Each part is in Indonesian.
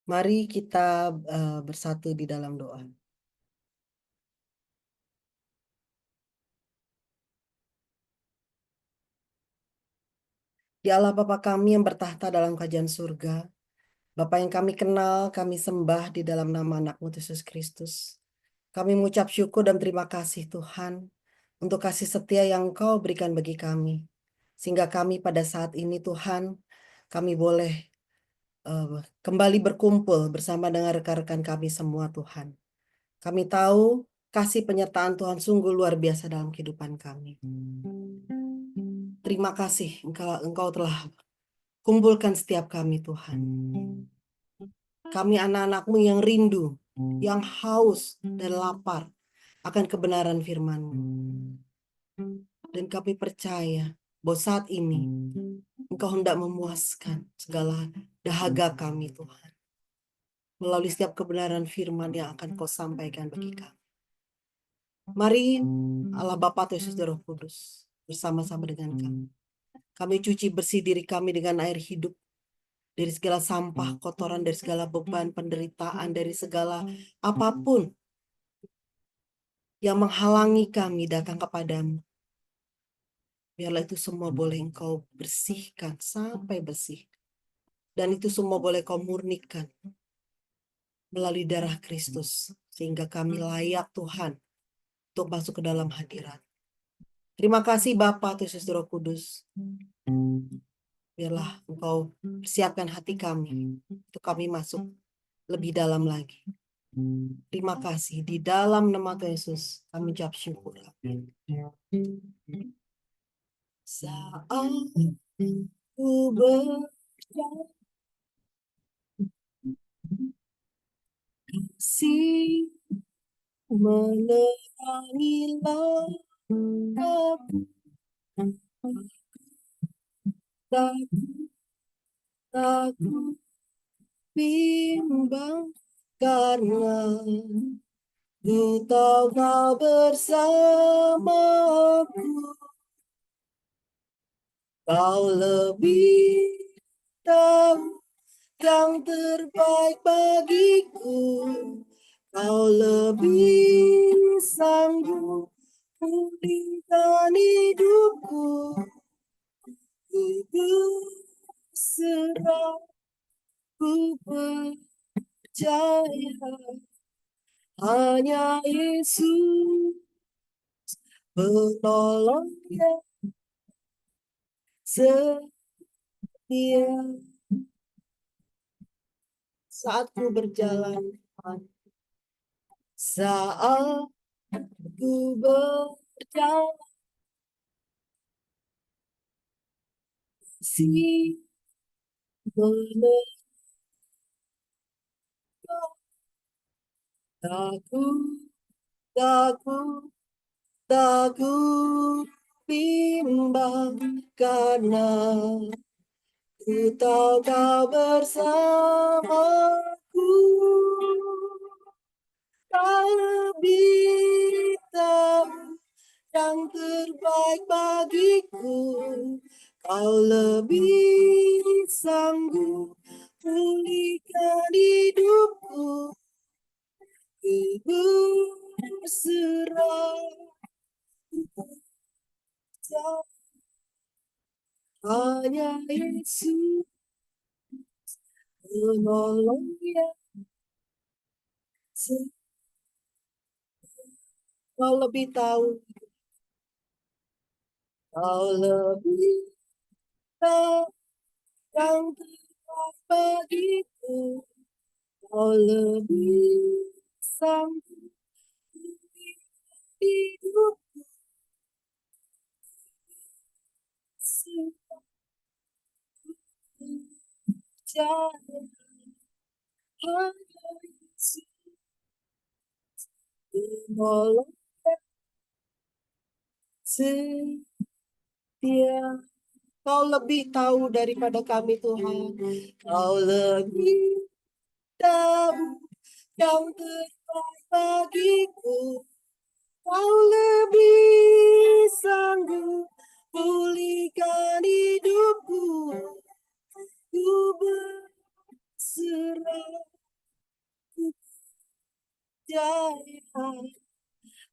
Mari kita bersatu di dalam doa. Ya Allah Bapa kami yang bertahta dalam kerajaan surga, Bapa yang kami kenal, kami sembah di dalam nama anak-Mu Yesus Kristus. Kami mengucap syukur dan terima kasih Tuhan untuk kasih setia yang Engkau berikan bagi kami. Sehingga kami pada saat ini Tuhan, kami boleh kembali berkumpul bersama dengan rekan-rekan kami semua Tuhan. Kami tahu kasih penyertaan Tuhan sungguh luar biasa dalam kehidupan kami. Terima kasih Engkau telah kumpulkan setiap kami Tuhan. Kami anak-anak-Mu yang rindu, yang haus dan lapar akan kebenaran firman-Mu. Dan kami percaya bahwa saat ini Engkau hendak memuaskan segala dahaga kami Tuhan. Melalui setiap kebenaran firman yang akan Kau sampaikan bagi kami. Mari Allah Bapa Yesus dan Roh Kudus bersama-sama dengan kami. Kami cuci bersih diri kami dengan air hidup dari segala sampah, kotoran, dari segala beban, penderitaan, dari segala apapun yang menghalangi kami datang kepadamu. Biarlah itu semua boleh Engkau bersihkan sampai bersih. Dan itu semua boleh Kau murnikan melalui darah Kristus. Sehingga kami layak Tuhan untuk masuk ke dalam hadirat. Terima kasih Bapa, Yesus Roh Kudus. Biarlah Engkau persiapkan hati kami untuk kami masuk lebih dalam lagi. Terima kasih. Di dalam nama Tuhan Yesus kami ucap syukur. Saat ku berjalan kasih menerangi langkahku, takut bimbang karena ku tahu Kau bersamaku. Kau lebih tahu yang terbaik bagiku. Kau lebih sanggup pulihkan hidupku. Ku berserah, ku percaya hanya Yesus penolong yang setia. Saat ku berjalan, saat ku berjalan, si menerangi, takut, takut, takut bimbang karena ku tahu Kau bersamaku. Kau lebih tahu yang terbaik bagiku. Kau lebih sanggup pulihkan hidupku. Ku berserah, hanya Yesus penolong yang setia. Kau lebih tahu, Kau lebih tahu yang terbaik bagiku. Kau lebih sanggup hidupku. Percaya hanya Yesus penolong yang setia. Kau lebih tahu daripada kami Tuhan. Kau lebih tahu yang terbaik bagiku. Kau lebih sanggup pulihkan hidupku. Ku berserah, jaya,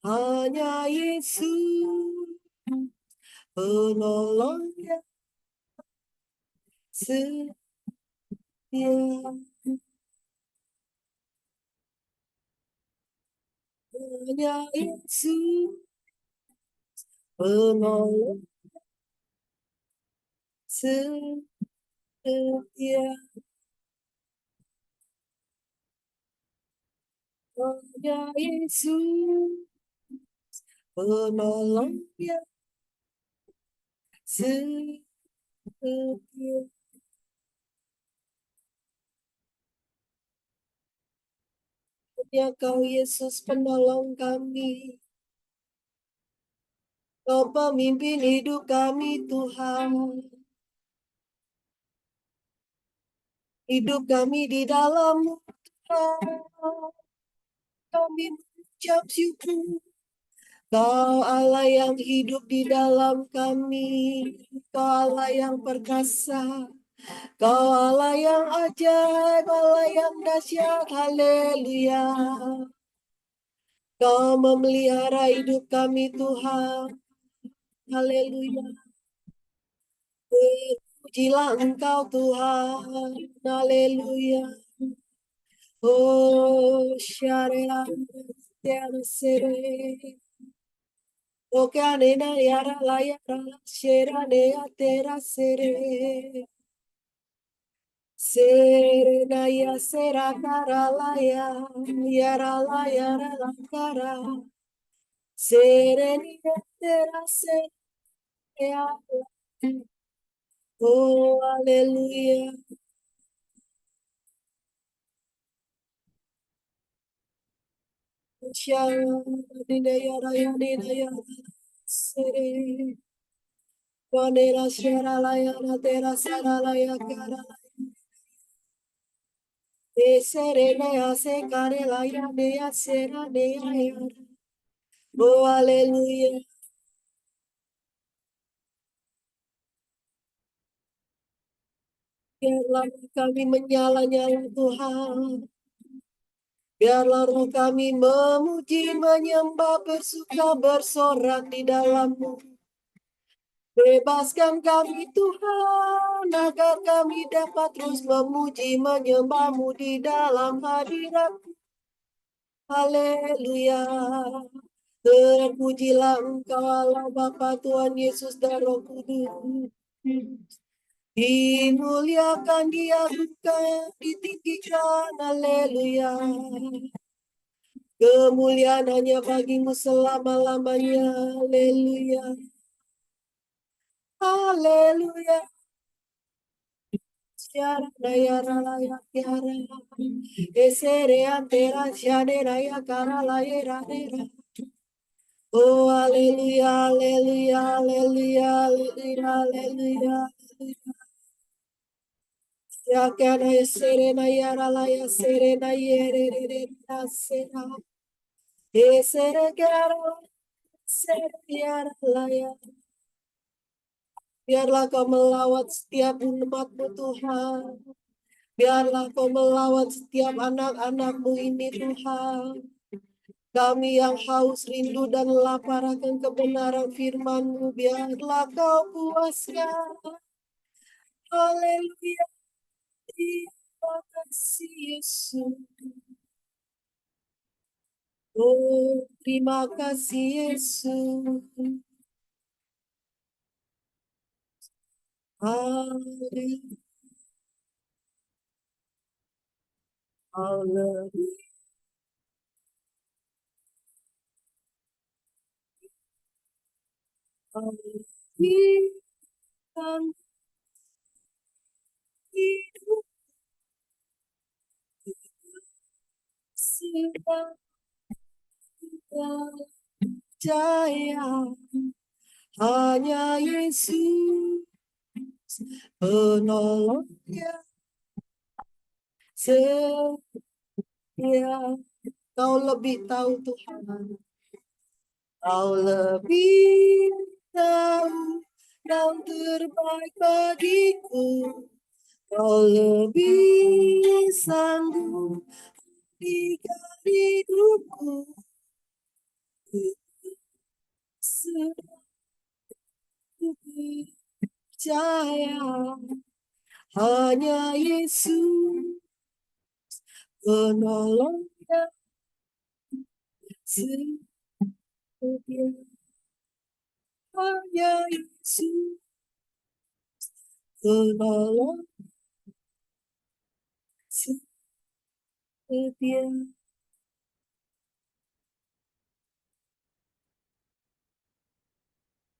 hanya Yesus penolong yang setia. Hanya Yesus penolong setia. Hanya Yesus penolong yang setia. Hanya Kau Yesus penolong kami. Kau pemimpin hidup kami Tuhan. Hidup kami di dalam-Mu Tuhan. Kami mengucap syukur. Kau Allah yang hidup di dalam kami. Kau Allah yang perkasa. Kau Allah yang ajaib, Allah yang dahsyat. Haleluya. Kau memelihara hidup kami Tuhan. Haleluya. Pujilah Engkau Tuhan. Haleluya. Oh, syarela tiara sere. O canena yara la yara shera ne atera sere. Serena ya sera cara la ya yara la yara la cara. Sereni atera sere. Oh, haleluya. Shara dina yara ya dina yara sere. Bonera shera la yara tera sara la ya cara. Serena hace care la ya dea sera dea ya. Oh, haleluya. Biarlah kami menyala-nyala Tuhan. Biarlah roh kami memuji, menyembah, bersuka, bersorak di dalam-Mu. Bebaskan kami Tuhan, agar kami dapat terus memuji, menyembah-Mu di dalam hadirat-Mu. Haleluya. Terpujilah Engkau Allah Bapa, Tuhan Yesus dan Roh Kudus. Dimuliakan, diagungkan, ditinggikan, haleluya. Kemuliaan hanya bagi-Mu selama-lamanya, haleluya. Haleluya. Syara raya raya tiara. Esere antera syade raya kara laya raya. Oh, haleluya, haleluya, haleluya, haleluya, haleluya. Ya kana serena yara la ya serena yere re na sera. Esere kara sere yara la ya. Biarlah Kau melawat setiap umat-Mu Tuhan. Biarlah Kau melawat setiap anak-anak-Mu ini Tuhan. Kami yang haus, rindu, dan lapar akan kebenaran firman-Mu. Biarlah Kau puaskan. Haleluya. Terima kasih Yesus. Oh, terima kasih Yesus. Haleluya. Haleluya. Haleluya. Hidup sedang jaya, hanya Yesus penolongnya setia. Kau lebih tahu Tuhan. Kau lebih tahu yang terbaik bagiku. Kau lebih sanggup hidupku, percaya hanya Yesus penolong yang setia, hanya Yesus penolong setia.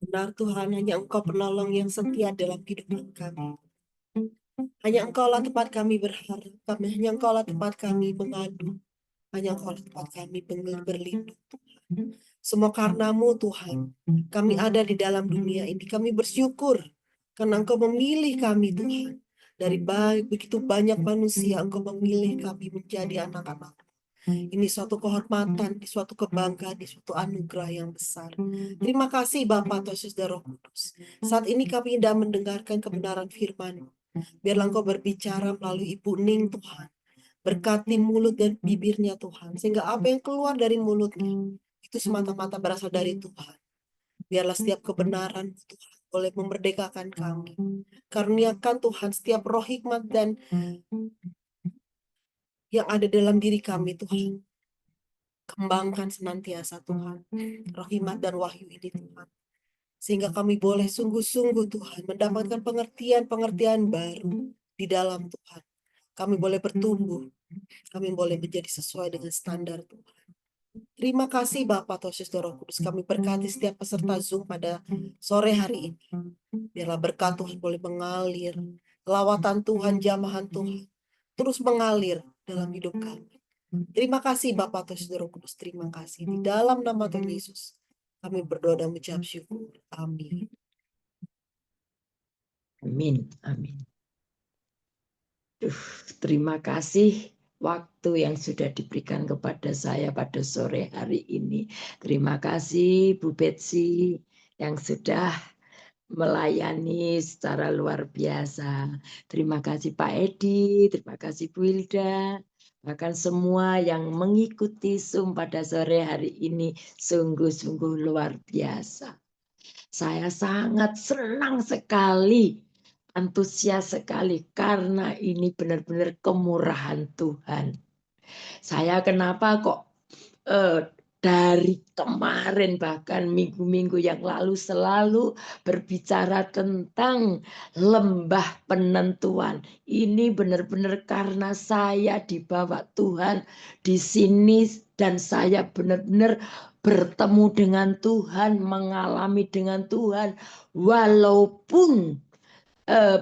Benar Tuhan, hanya Engkau penolong yang setia dalam kehidupan kami. Hanya Engkaulah tempat kami berharap, hanya Engkaulah tempat kami mengadu, hanya Engkaulah tempat kami berlindung. Semua karena-Mu Tuhan, kami ada di dalam dunia ini. Kami bersyukur karena Engkau memilih kami Tuhan. Dari begitu banyak manusia, Engkau memilih kami menjadi anak-anak. Ini suatu kehormatan, ini suatu kebanggaan, ini suatu anugerah yang besar. Terima kasih Bapa, Tuhan Yesus dan Roh Kudus. Saat ini kami hendak mendengarkan kebenaran firman. Biarlah Engkau berbicara melalui Ibu Ning Tuhan. Berkati mulut dan bibirnya Tuhan. Sehingga apa yang keluar dari mulutnya itu semata-mata berasal dari Tuhan. Biarlah setiap kebenaran Tuhan boleh memerdekakan kami. Karuniakan Tuhan setiap roh hikmat dan yang ada dalam diri kami Tuhan. Kembangkan senantiasa Tuhan. Roh hikmat dan wahyu ini Tuhan. Sehingga kami boleh sungguh-sungguh Tuhan mendapatkan pengertian-pengertian baru di dalam Tuhan. Kami boleh bertumbuh. Kami boleh menjadi sesuai dengan standar Tuhan. Terima kasih Bapak Tuhan Yesus dan Roh Kudus. Kami berkati setiap peserta Zoom pada sore hari ini. Biarlah berkat Tuhan boleh mengalir. Lawatan Tuhan, jamahan Tuhan terus mengalir dalam hidup kami. Terima kasih Bapak Tuhan Yesus dan Roh Kudus. Terima kasih. Di dalam nama Tuhan Yesus kami berdoa dan mengucap syukur. Amin. Amin. Amin. Terima kasih waktu yang sudah diberikan kepada saya pada sore hari ini. Terima kasih Bu Betsy yang sudah melayani secara luar biasa. Terima kasih Pak Edi, terima kasih Bu Hilda, bahkan semua yang mengikuti Zoom pada sore hari ini sungguh-sungguh luar biasa. Saya sangat senang sekali, antusias sekali karena ini benar-benar kemurahan Tuhan. Saya kenapa kok dari kemarin bahkan minggu-minggu yang lalu selalu berbicara tentang lembah penentuan. Ini benar-benar karena saya dibawa Tuhan di sini dan saya benar-benar bertemu dengan Tuhan, mengalami dengan Tuhan walaupun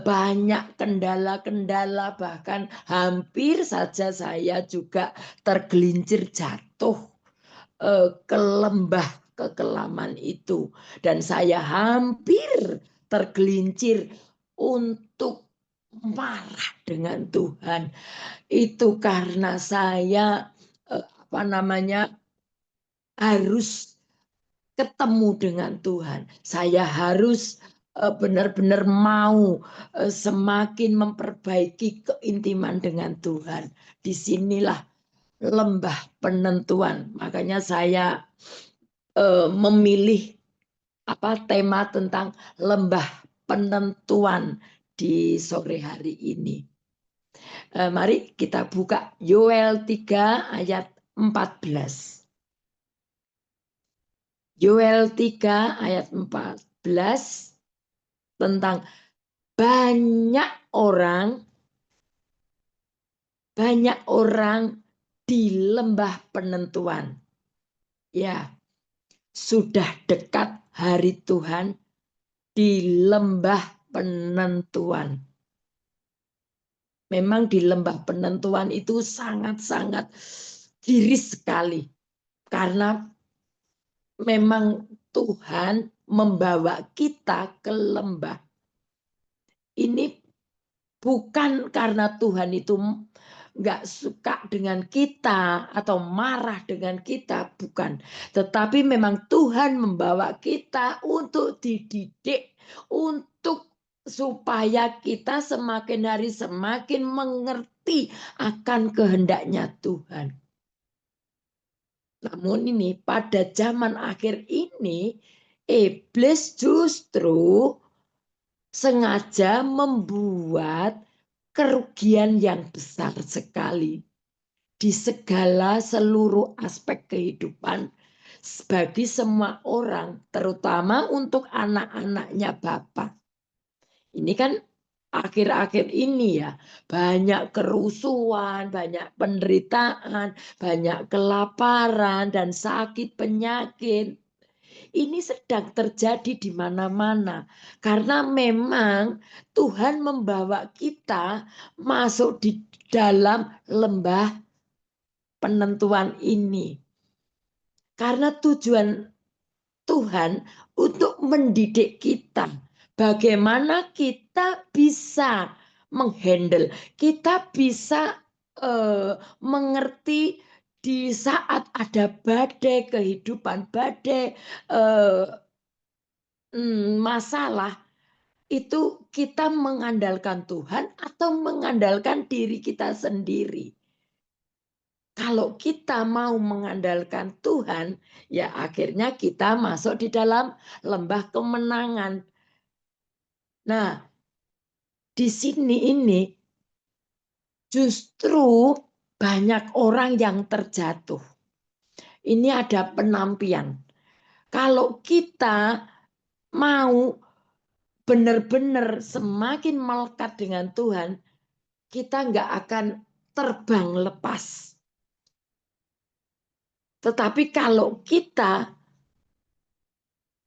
banyak kendala-kendala, bahkan hampir saja saya juga tergelincir jatuh ke lembah kekelaman itu, dan saya hampir tergelincir untuk marah dengan Tuhan. Itu karena saya harus ketemu dengan Tuhan. Saya harus benar-benar mau semakin memperbaiki keintiman dengan Tuhan. Disinilah lembah penentuan. Makanya saya memilih tema tentang lembah penentuan di sore hari ini. Mari kita buka Yoel 3 ayat 14. Yoel 3 ayat 14 tentang banyak orang di lembah penentuan. Ya, sudah dekat hari Tuhan di lembah penentuan. Memang di lembah penentuan itu sangat-sangat giris sekali. Karena memang Tuhan membawa kita ke lembah. Ini bukan karena Tuhan itu nggak suka dengan kita atau marah dengan kita, bukan. Tetapi memang Tuhan membawa kita untuk dididik, untuk supaya kita semakin hari semakin mengerti akan kehendaknya Tuhan. Namun ini pada zaman akhir ini, iblis justru sengaja membuat kerugian yang besar sekali di segala seluruh aspek kehidupan bagi semua orang, terutama untuk anak-anaknya Bapak. Ini kan akhir-akhir ini ya, banyak kerusuhan, banyak penderitaan, banyak kelaparan dan sakit penyakit. Ini sedang terjadi di mana-mana. Karena memang Tuhan membawa kita masuk di dalam lembah penentuan ini. Karena tujuan Tuhan untuk mendidik kita. Bagaimana kita bisa menghandle, kita bisa mengerti di saat ada badai kehidupan, badai masalah, itu kita mengandalkan Tuhan atau mengandalkan diri kita sendiri. Kalau kita mau mengandalkan Tuhan, ya akhirnya kita masuk di dalam lembah kemenangan. Nah, di sini ini justru banyak orang yang terjatuh. Ini ada penampian. Kalau kita mau benar-benar semakin melekat dengan Tuhan, kita nggak akan terbang lepas. Tetapi kalau kita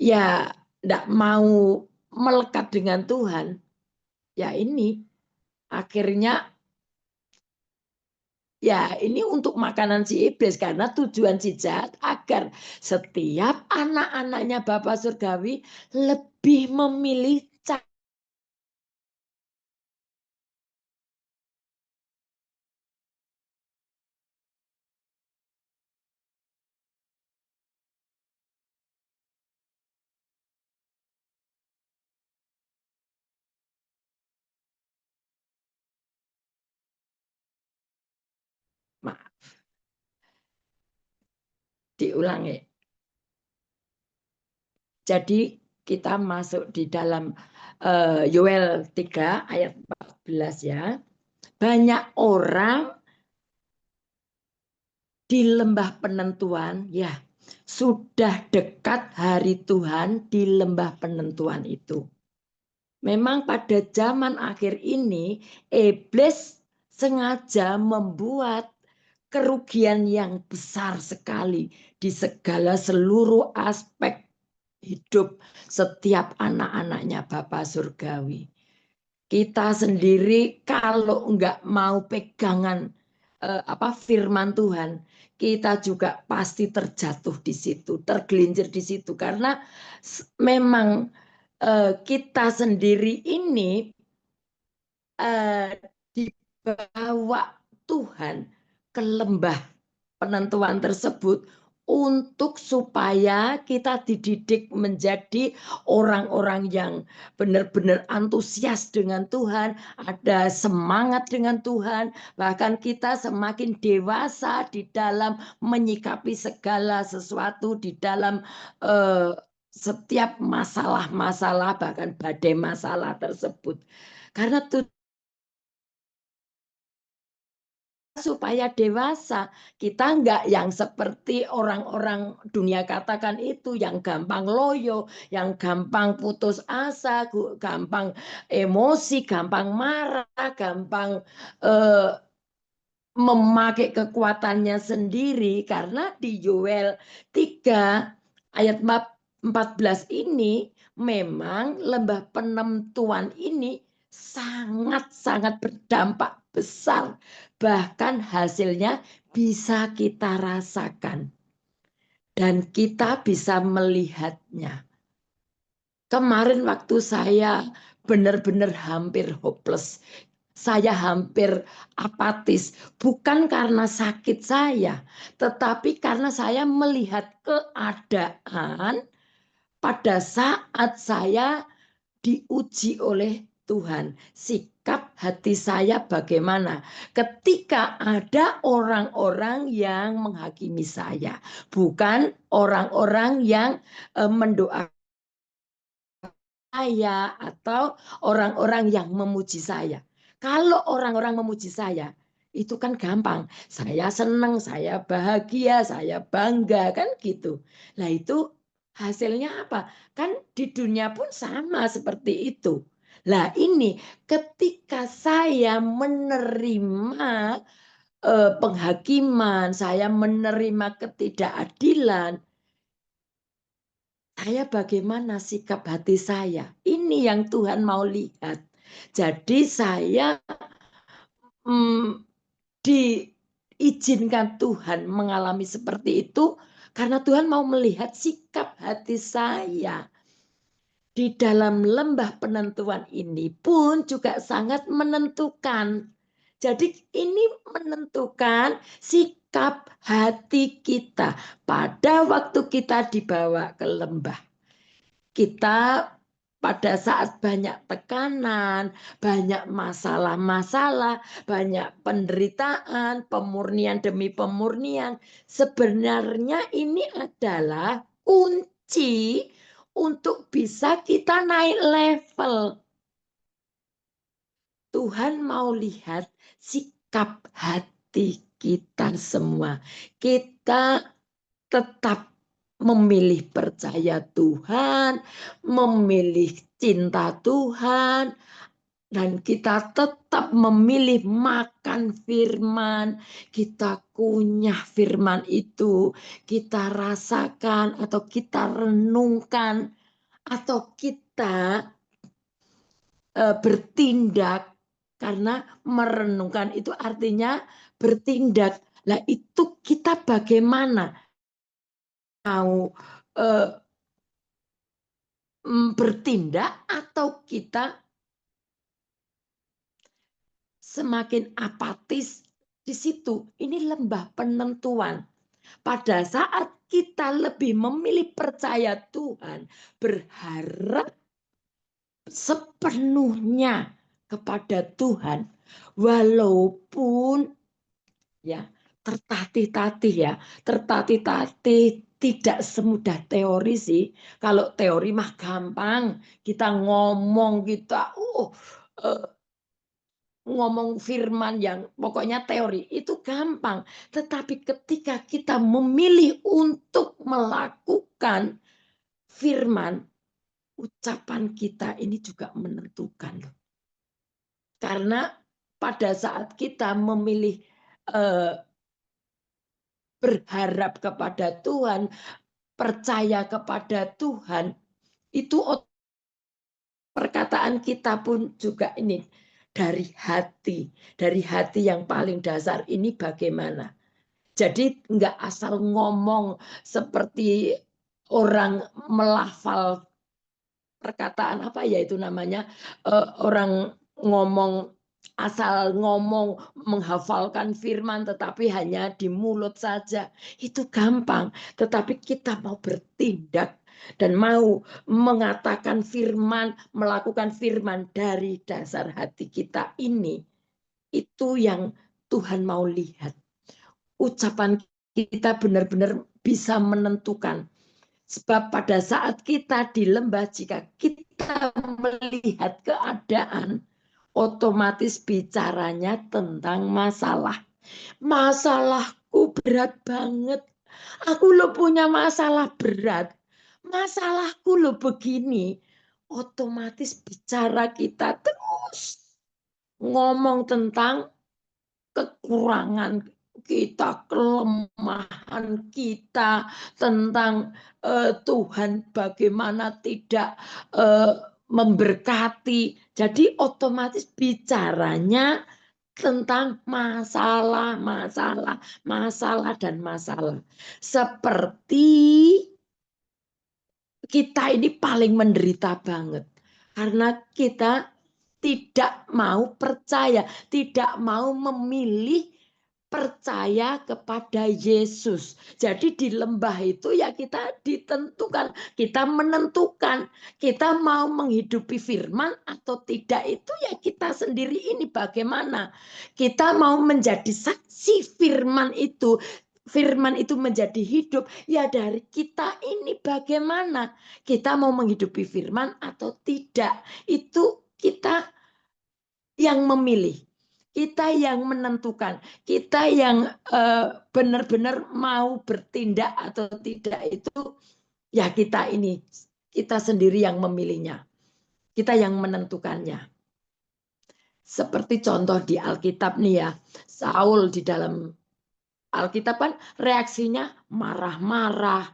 ya nggak mau melekat dengan Tuhan, ya ini akhirnya ya ini untuk makanan si iblis, karena tujuan si jahat agar setiap anak-anaknya Bapa Surgawi lebih memilih maaf, diulangi. Jadi kita masuk di dalam Yoel 3 ayat 14 ya. Banyak orang di lembah penentuan, ya sudah dekat hari Tuhan di lembah penentuan itu. Memang pada zaman akhir ini, iblis sengaja membuat kerugian yang besar sekali di segala seluruh aspek hidup setiap anak-anaknya Bapa Surgawi. Kita sendiri kalau enggak mau pegangan firman Tuhan, kita juga pasti terjatuh di situ, tergelincir di situ, karena memang kita sendiri ini dibawa Tuhan ke lembah penentuan tersebut untuk supaya kita dididik menjadi orang-orang yang benar-benar antusias dengan Tuhan, ada semangat dengan Tuhan, bahkan kita semakin dewasa di dalam menyikapi segala sesuatu di dalam setiap masalah-masalah, bahkan badai masalah tersebut. Karena supaya dewasa, kita enggak yang seperti orang-orang dunia katakan itu, yang gampang loyo, yang gampang putus asa, gampang emosi, gampang marah, gampang memakai kekuatannya sendiri. Karena di Yoel 3 ayat 14 ini memang lembah penentuan ini sangat-sangat berdampak besar, bahkan hasilnya bisa kita rasakan dan kita bisa melihatnya. Kemarin waktu saya benar-benar hampir hopeless, saya hampir apatis, bukan karena sakit saya, tetapi karena saya melihat keadaan pada saat saya diuji oleh Tuhan. sikap hati saya bagaimana ketika ada orang-orang yang menghakimi saya, bukan orang-orang yang mendoakan saya atau orang-orang yang memuji saya. Kalau orang-orang memuji saya, itu kan gampang. Saya senang, saya bahagia, saya bangga, kan gitu. Nah itu hasilnya apa? Kan di dunia pun sama seperti itu. Nah ini ketika saya menerima penghakiman, saya menerima ketidakadilan, saya bagaimana sikap hati saya? Ini yang Tuhan mau lihat. Jadi saya diizinkan Tuhan mengalami seperti itu karena Tuhan mau melihat sikap hati saya. Di dalam lembah penentuan ini pun juga sangat menentukan. Jadi ini menentukan sikap hati kita pada waktu kita dibawa ke lembah. Kita pada saat banyak tekanan, banyak masalah-masalah, banyak penderitaan, pemurnian demi pemurnian, sebenarnya ini adalah kunci untuk bisa kita naik level. Tuhan mau lihat sikap hati kita semua. Kita tetap memilih percaya Tuhan, memilih cinta Tuhan, dan kita tetap memilih makan firman, kita kunyah firman itu, kita rasakan atau kita renungkan, atau kita bertindak, karena merenungkan itu artinya bertindak. Nah itu kita bagaimana mau bertindak atau kita semakin apatis di situ. Ini lembah penentuan. Pada saat kita lebih memilih percaya Tuhan, berharap sepenuhnya kepada Tuhan, walaupun ya tertatih-tatih ya, tertatih-tatih tidak semudah teori sih. Kalau teori mah gampang, kita ngomong kita ngomong firman yang pokoknya teori itu gampang. Tetapi ketika kita memilih untuk melakukan firman, ucapan kita ini juga menentukan. Karena pada saat kita memilih berharap kepada Tuhan, percaya kepada Tuhan, itu perkataan kita pun juga ini dari hati yang paling dasar ini bagaimana. Jadi nggak asal ngomong seperti orang melafal perkataan apa ya itu namanya, orang ngomong asal ngomong menghafalkan firman tetapi hanya di mulut saja. Itu gampang, tetapi kita mau bertindak dan mau mengatakan firman, melakukan firman dari dasar hati kita ini, itu yang Tuhan mau lihat. Ucapan kita benar-benar bisa menentukan. Sebab pada saat kita di lembah, jika kita melihat keadaan, otomatis bicaranya tentang masalah. Masalahku berat banget. Aku lo punya masalah berat. Masalahku lo begini. Otomatis bicara kita terus ngomong tentang kekurangan kita, kelemahan kita, tentang Tuhan bagaimana tidak memberkati. Jadi otomatis bicaranya tentang masalah, dan masalah. Seperti kita ini paling menderita banget. Karena kita tidak mau percaya, tidak mau memilih percaya kepada Yesus. Jadi di lembah itu ya kita ditentukan, kita menentukan kita mau menghidupi firman atau tidak, itu ya kita sendiri ini bagaimana. Kita mau menjadi saksi firman itu menjadi hidup, ya dari kita ini bagaimana. Kita mau menghidupi firman atau tidak, itu kita yang memilih. Kita yang menentukan, kita yang benar-benar mau bertindak atau tidak, itu ya kita ini, kita sendiri yang memilihnya, kita yang menentukannya. Seperti contoh di Alkitab nih ya, Saul di dalam Alkitab kan reaksinya marah-marah,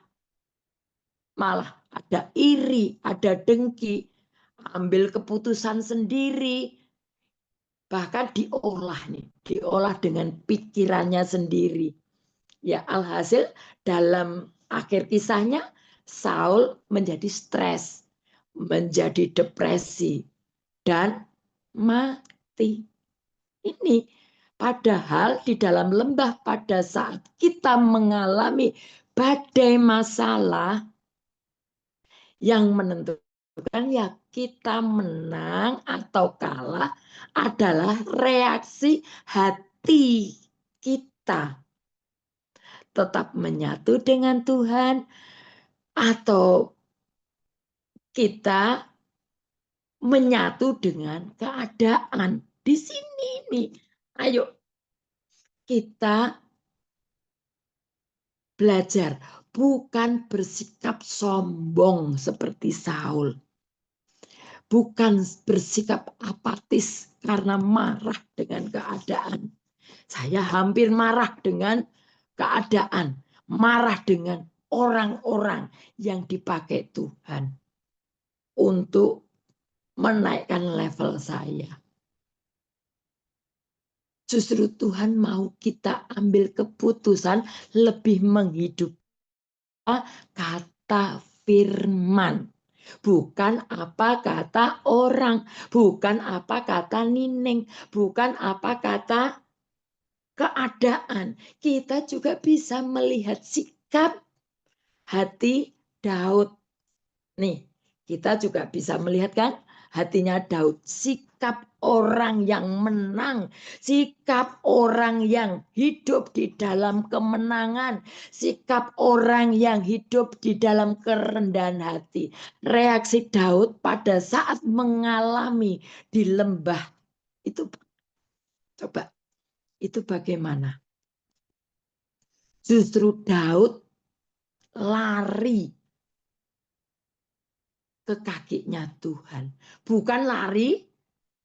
malah ada iri, ada dengki, ambil keputusan sendiri, bahkan diolah dengan pikirannya sendiri. Ya, alhasil dalam akhir kisahnya Saul menjadi stres, menjadi depresi, dan mati. Ini padahal di dalam lembah pada saat kita mengalami badai masalah, yang menentukan ya kita menang atau kalah adalah reaksi hati kita. Tetap menyatu dengan Tuhan atau kita menyatu dengan keadaan. Di sini nih, ayo kita belajar bukan bersikap sombong seperti Saul. Bukan bersikap apatis karena marah dengan keadaan. Saya hampir marah dengan keadaan, marah dengan orang-orang yang dipakai Tuhan untuk menaikkan level saya. Justru Tuhan mau kita ambil keputusan lebih menghidupi kata firman. Bukan apa kata orang, bukan apa kata Nining, bukan apa kata keadaan. Kita juga bisa melihat sikap hati Daud. Nih, kita juga bisa melihat kan hatinya Daud. Sikap orang yang menang, sikap orang yang hidup di dalam kemenangan, sikap orang yang hidup di dalam kerendahan hati. Reaksi Daud pada saat mengalami di lembah itu, coba, itu bagaimana? Justru Daud lari ke kakinya Tuhan. Bukan lari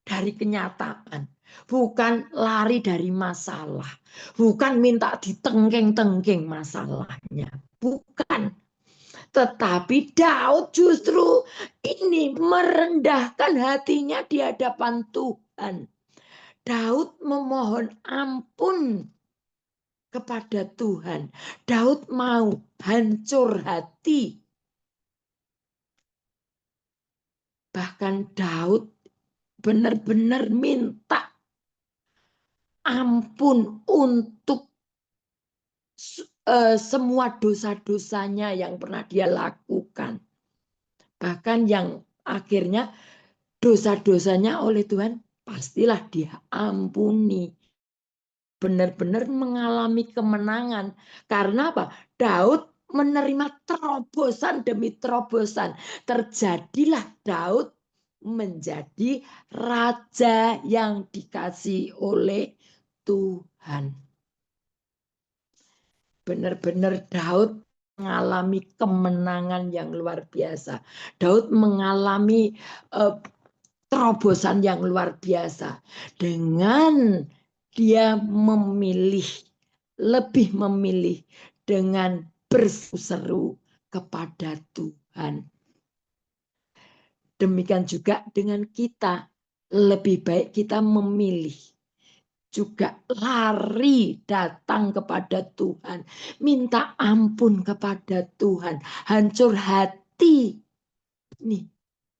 dari kenyataan. Bukan lari dari masalah. Bukan minta ditengking-tengking masalahnya. Bukan. Tetapi Daud justru ini merendahkan hatinya di hadapan Tuhan. Daud memohon ampun kepada Tuhan. Daud mau hancur hati. Bahkan Daud benar-benar minta ampun untuk semua dosa-dosanya yang pernah dia lakukan. Bahkan yang akhirnya dosa-dosanya oleh Tuhan pastilah dia ampuni. Benar-benar mengalami kemenangan. Karena apa? Daud menerima terobosan demi terobosan. Terjadilah Daud menjadi raja yang dikasihi oleh Tuhan. Benar-benar Daud mengalami kemenangan yang luar biasa. Daud mengalami terobosan yang luar biasa. Dengan dia lebih memilih dengan berseru kepada Tuhan. Demikian juga dengan kita, lebih baik kita memilih juga lari datang kepada Tuhan, minta ampun kepada Tuhan, hancur hati nih,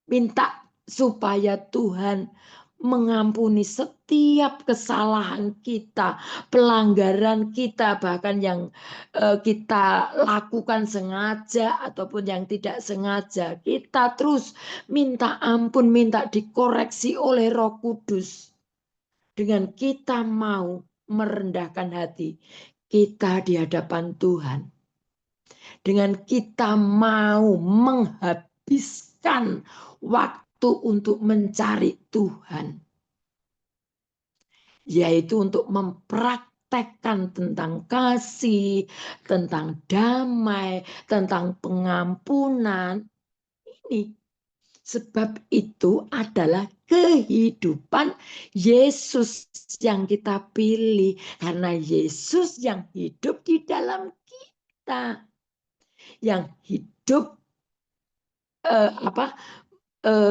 minta supaya Tuhan mengampuni setiap kesalahan kita, pelanggaran kita, bahkan yang kita lakukan sengaja ataupun yang tidak sengaja. Kita terus minta ampun, minta dikoreksi oleh Roh Kudus. Dengan kita mau merendahkan hati kita di hadapan Tuhan. Dengan kita mau menghabiskan waktu untuk mencari Tuhan, yaitu untuk mempraktekkan tentang kasih, tentang damai, tentang pengampunan. Ini sebab itu adalah kehidupan Yesus yang kita pilih, karena Yesus yang hidup di dalam kita, yang hidup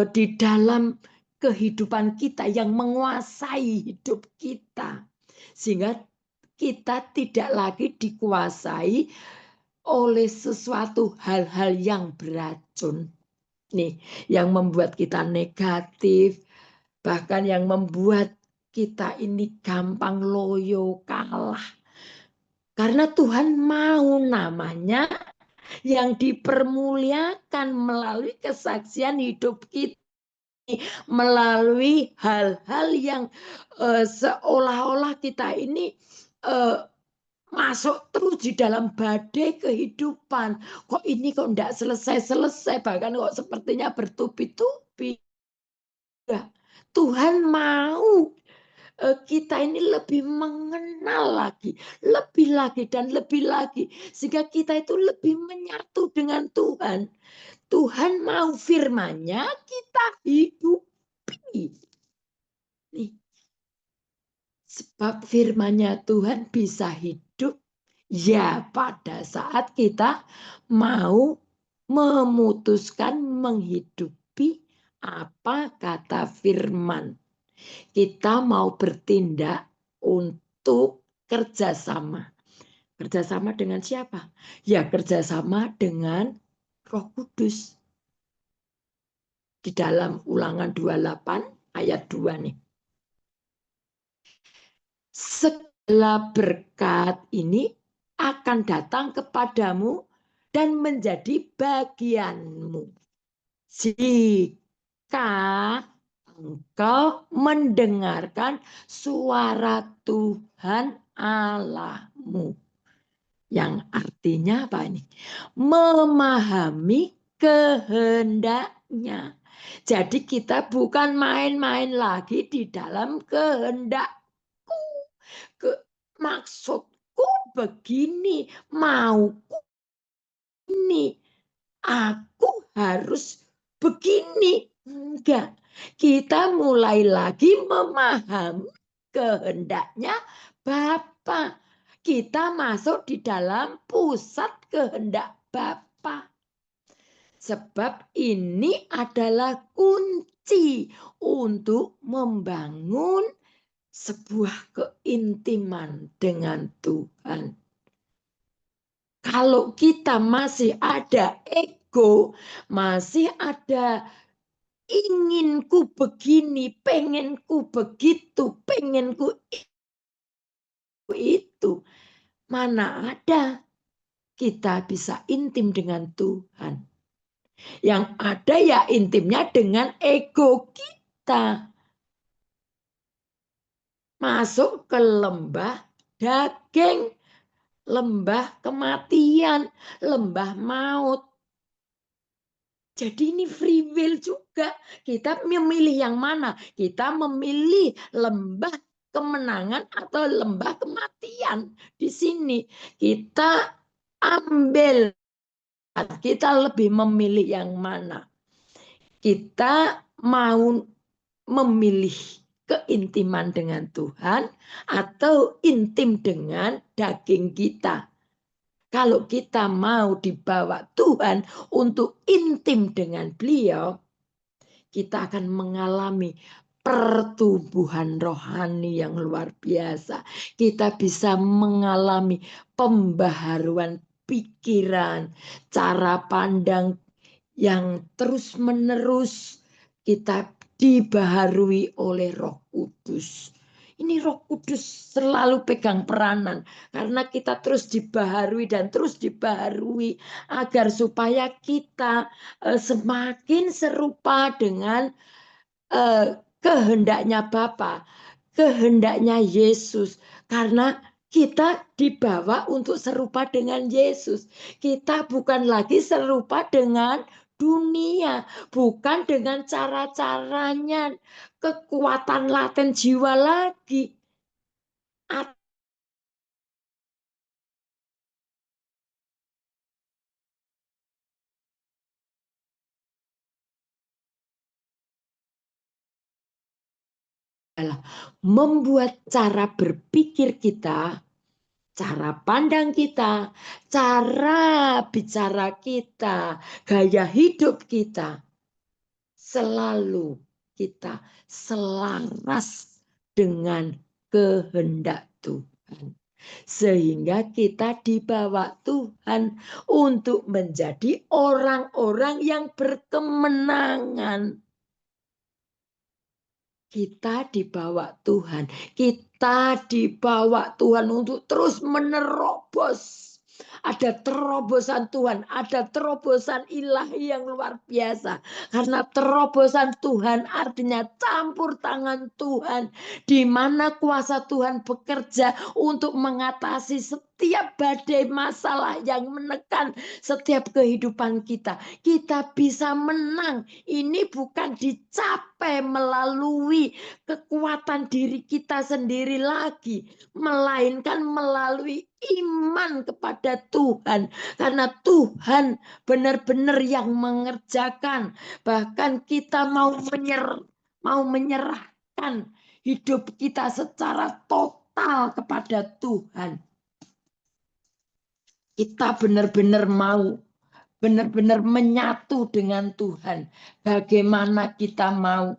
di dalam kehidupan kita, yang menguasai hidup kita, sehingga kita tidak lagi dikuasai oleh sesuatu hal-hal yang beracun nih, yang membuat kita negatif, bahkan yang membuat kita ini gampang loyo, kalah. Karena Tuhan mau namanya yang dipermuliakan melalui kesaksian hidup kita, melalui hal-hal yang seolah-olah kita ini masuk terus di dalam badai kehidupan. Kok ini kok enggak selesai-selesai, bahkan kok sepertinya bertubi-tubi. Tuhan mau kita ini lebih mengenal lagi, lebih lagi dan lebih lagi, sehingga kita itu lebih menyatu dengan Tuhan. Tuhan mau firman-Nya kita hidupi. Nih. Sebab firman-Nya Tuhan bisa hidup ya pada saat kita mau memutuskan menghidupi apa kata firman. Kita mau bertindak untuk kerjasama. Kerjasama dengan siapa? Ya kerjasama dengan Roh Kudus. Di dalam Ulangan 28 ayat 2 nih. Segala berkat ini akan datang kepadamu dan menjadi bagianmu jika engkau mendengarkan suara Tuhan Allahmu. Yang artinya apa ini? Memahami kehendaknya. Jadi kita bukan main-main lagi di dalam kehendakku. Maksudku begini, mauku ini, aku harus begini. Enggak. Kita mulai lagi memahami kehendaknya Bapa. Kita masuk di dalam pusat kehendak Bapa. Sebab ini adalah kunci untuk membangun sebuah keintiman dengan Tuhan. Kalau kita masih ada ego, masih ada inginku begini, pengenku begitu, pengenku itu, mana ada kita bisa intim dengan Tuhan. Yang ada ya intimnya dengan ego kita. Masuk ke lembah daging, lembah kematian, lembah maut. Jadi ini free will juga. Kita memilih yang mana? Kita memilih lembah kemenangan atau lembah kematian. Di sini kita ambil. Kita lebih memilih yang mana? Kita mau memilih keintiman dengan Tuhan atau intim dengan daging kita. Kalau kita mau dibawa Tuhan untuk intim dengan beliau, kita akan mengalami pertumbuhan rohani yang luar biasa. Kita bisa mengalami pembaharuan pikiran, cara pandang yang terus-menerus kita dibaharui oleh Roh Kudus. Ini Roh Kudus selalu pegang peranan karena kita terus dibaharui dan terus dibaharui agar supaya kita semakin serupa dengan kehendaknya Bapa, kehendaknya Yesus. Karena kita dibawa untuk serupa dengan Yesus. Kita bukan lagi serupa dengan dunia, bukan dengan cara-caranya, kekuatan laten jiwa lagi. Adalah membuat cara berpikir kita, cara pandang kita, cara bicara kita, gaya hidup kita, selalu kita selaras dengan kehendak Tuhan. Sehingga kita dibawa Tuhan untuk menjadi orang-orang yang berkemenangan. Kita dibawa Tuhan. Kita dibawa Tuhan untuk terus menerobos. Ada terobosan Tuhan, ada terobosan ilahi yang luar biasa. Karena terobosan Tuhan artinya campur tangan Tuhan. Di mana kuasa Tuhan bekerja untuk mengatasi setiap badai masalah yang menekan setiap kehidupan kita. Kita bisa menang. Ini bukan dicapai melalui kekuatan diri kita sendiri lagi, melainkan melalui iman kepada Tuhan. Karena Tuhan benar-benar yang mengerjakan. Bahkan kita mau menyerahkan hidup kita secara total kepada Tuhan. Kita benar-benar mau, benar-benar menyatu dengan Tuhan. Bagaimana kita mau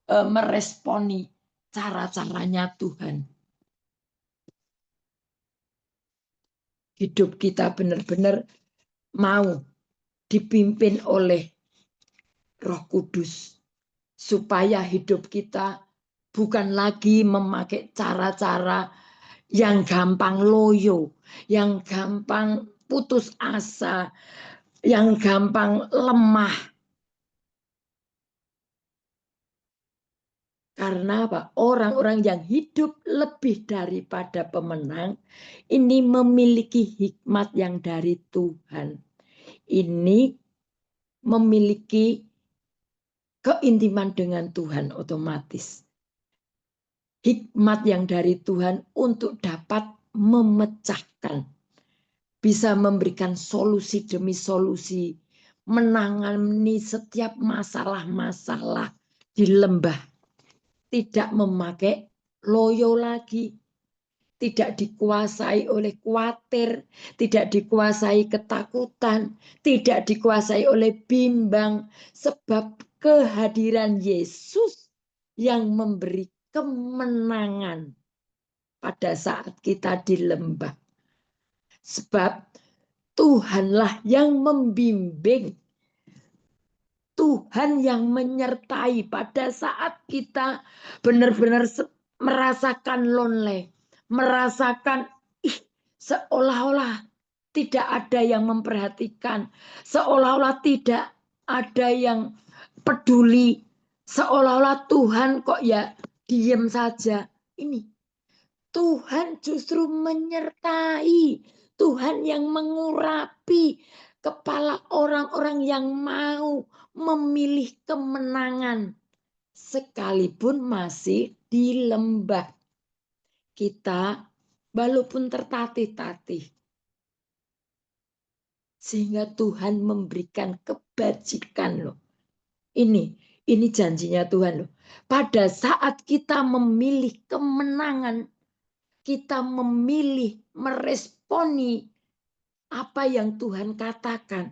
meresponi cara-caranya Tuhan. Hidup kita benar-benar mau dipimpin oleh Roh Kudus. Supaya hidup kita bukan lagi memakai cara-cara yang gampang loyo, yang gampang putus asa, yang gampang lemah. Karena apa? Orang-orang yang hidup lebih daripada pemenang ini memiliki hikmat yang dari Tuhan. Ini memiliki keintiman dengan Tuhan otomatis. Hikmat yang dari Tuhan untuk dapat memecahkan, bisa memberikan solusi demi solusi, menangani setiap masalah-masalah di lembah. Tidak memakai loyo lagi, tidak dikuasai oleh khawatir, tidak dikuasai ketakutan, tidak dikuasai oleh bimbang, sebab kehadiran Yesus yang memberi kemenangan pada saat kita di lembah. Sebab Tuhanlah yang membimbing, Tuhan yang menyertai pada saat kita benar-benar merasakan lonely, merasakan seolah-olah tidak ada yang memperhatikan, seolah-olah tidak ada yang peduli, seolah-olah Tuhan kok ya diem saja. Ini Tuhan justru menyertai, Tuhan yang mengurapi kepala orang-orang yang mau memilih kemenangan sekalipun masih di lembah. Kita walaupun tertatih-tatih, sehingga Tuhan memberikan kebajikan loh. Ini janjinya Tuhan loh. Pada saat kita memilih kemenangan, kita memilih meresponi apa yang Tuhan katakan,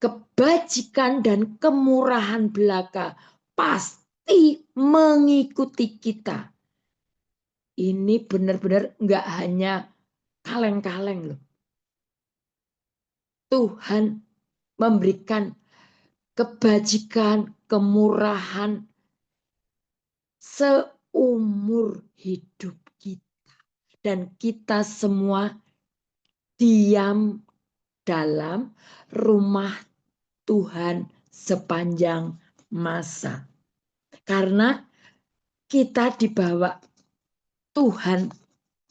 kebajikan dan kemurahan belaka pasti mengikuti kita. Ini benar-benar enggak hanya kaleng-kaleng loh. Tuhan memberikan kebajikan, kemurahan seumur hidup kita. Dan kita semua diam dalam rumah Tuhan sepanjang masa. Karena kita dibawa Tuhan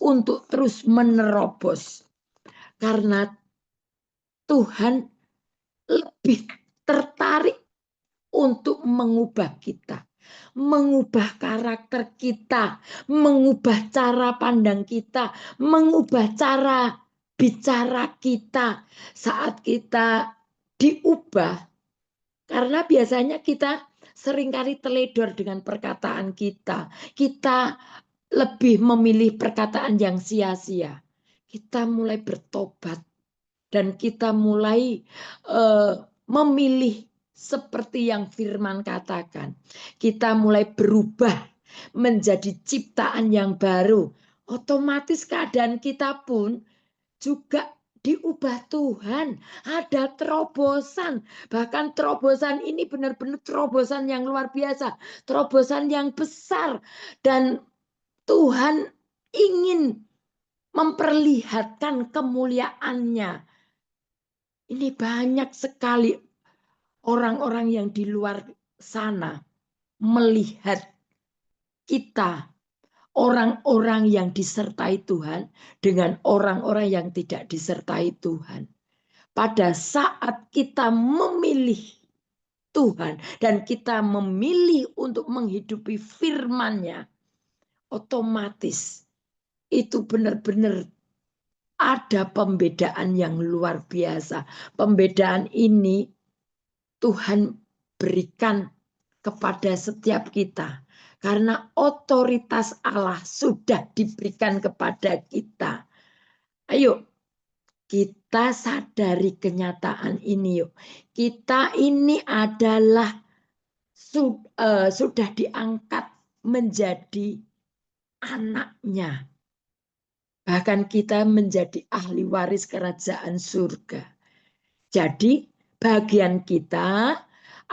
untuk terus menerobos. Karena Tuhan lebih tertarik untuk mengubah kita, mengubah karakter kita, mengubah cara pandang kita, mengubah cara bicara kita saat kita diubah. Karena biasanya kita seringkali teledor dengan perkataan kita. Kita lebih memilih perkataan yang sia-sia. Kita mulai bertobat dan kita mulai memilih seperti yang firman katakan. Kita mulai berubah menjadi ciptaan yang baru. Otomatis keadaan kita pun juga diubah Tuhan. Ada terobosan. Bahkan terobosan ini benar-benar terobosan yang luar biasa. Terobosan yang besar. Dan Tuhan ingin memperlihatkan kemuliaannya. Ini banyak sekali orang-orang yang di luar sana melihat kita, orang-orang yang disertai Tuhan dengan orang-orang yang tidak disertai Tuhan. Pada saat kita memilih Tuhan dan kita memilih untuk menghidupi firman-Nya, otomatis itu benar-benar ada pembedaan yang luar biasa. Pembedaan ini Tuhan berikan kepada setiap kita. Karena otoritas Allah sudah diberikan kepada kita. Ayo, kita sadari kenyataan ini yuk. Kita ini adalah sudah diangkat menjadi anaknya. Bahkan kita menjadi ahli waris kerajaan surga. Jadi bagian kita,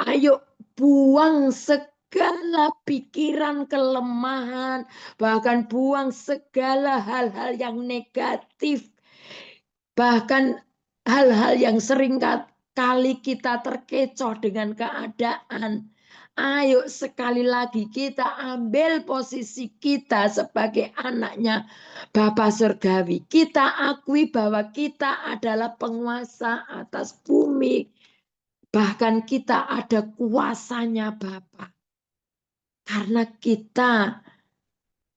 ayo buang segala pikiran kelemahan, bahkan buang segala hal-hal yang negatif, bahkan hal-hal yang sering kali kita terkecoh dengan keadaan. Ayo sekali lagi kita ambil posisi kita sebagai anaknya Bapa Surgawi. Kita akui bahwa kita adalah penguasa atas bumi. Bahkan kita ada kuasanya Bapa. Karena kita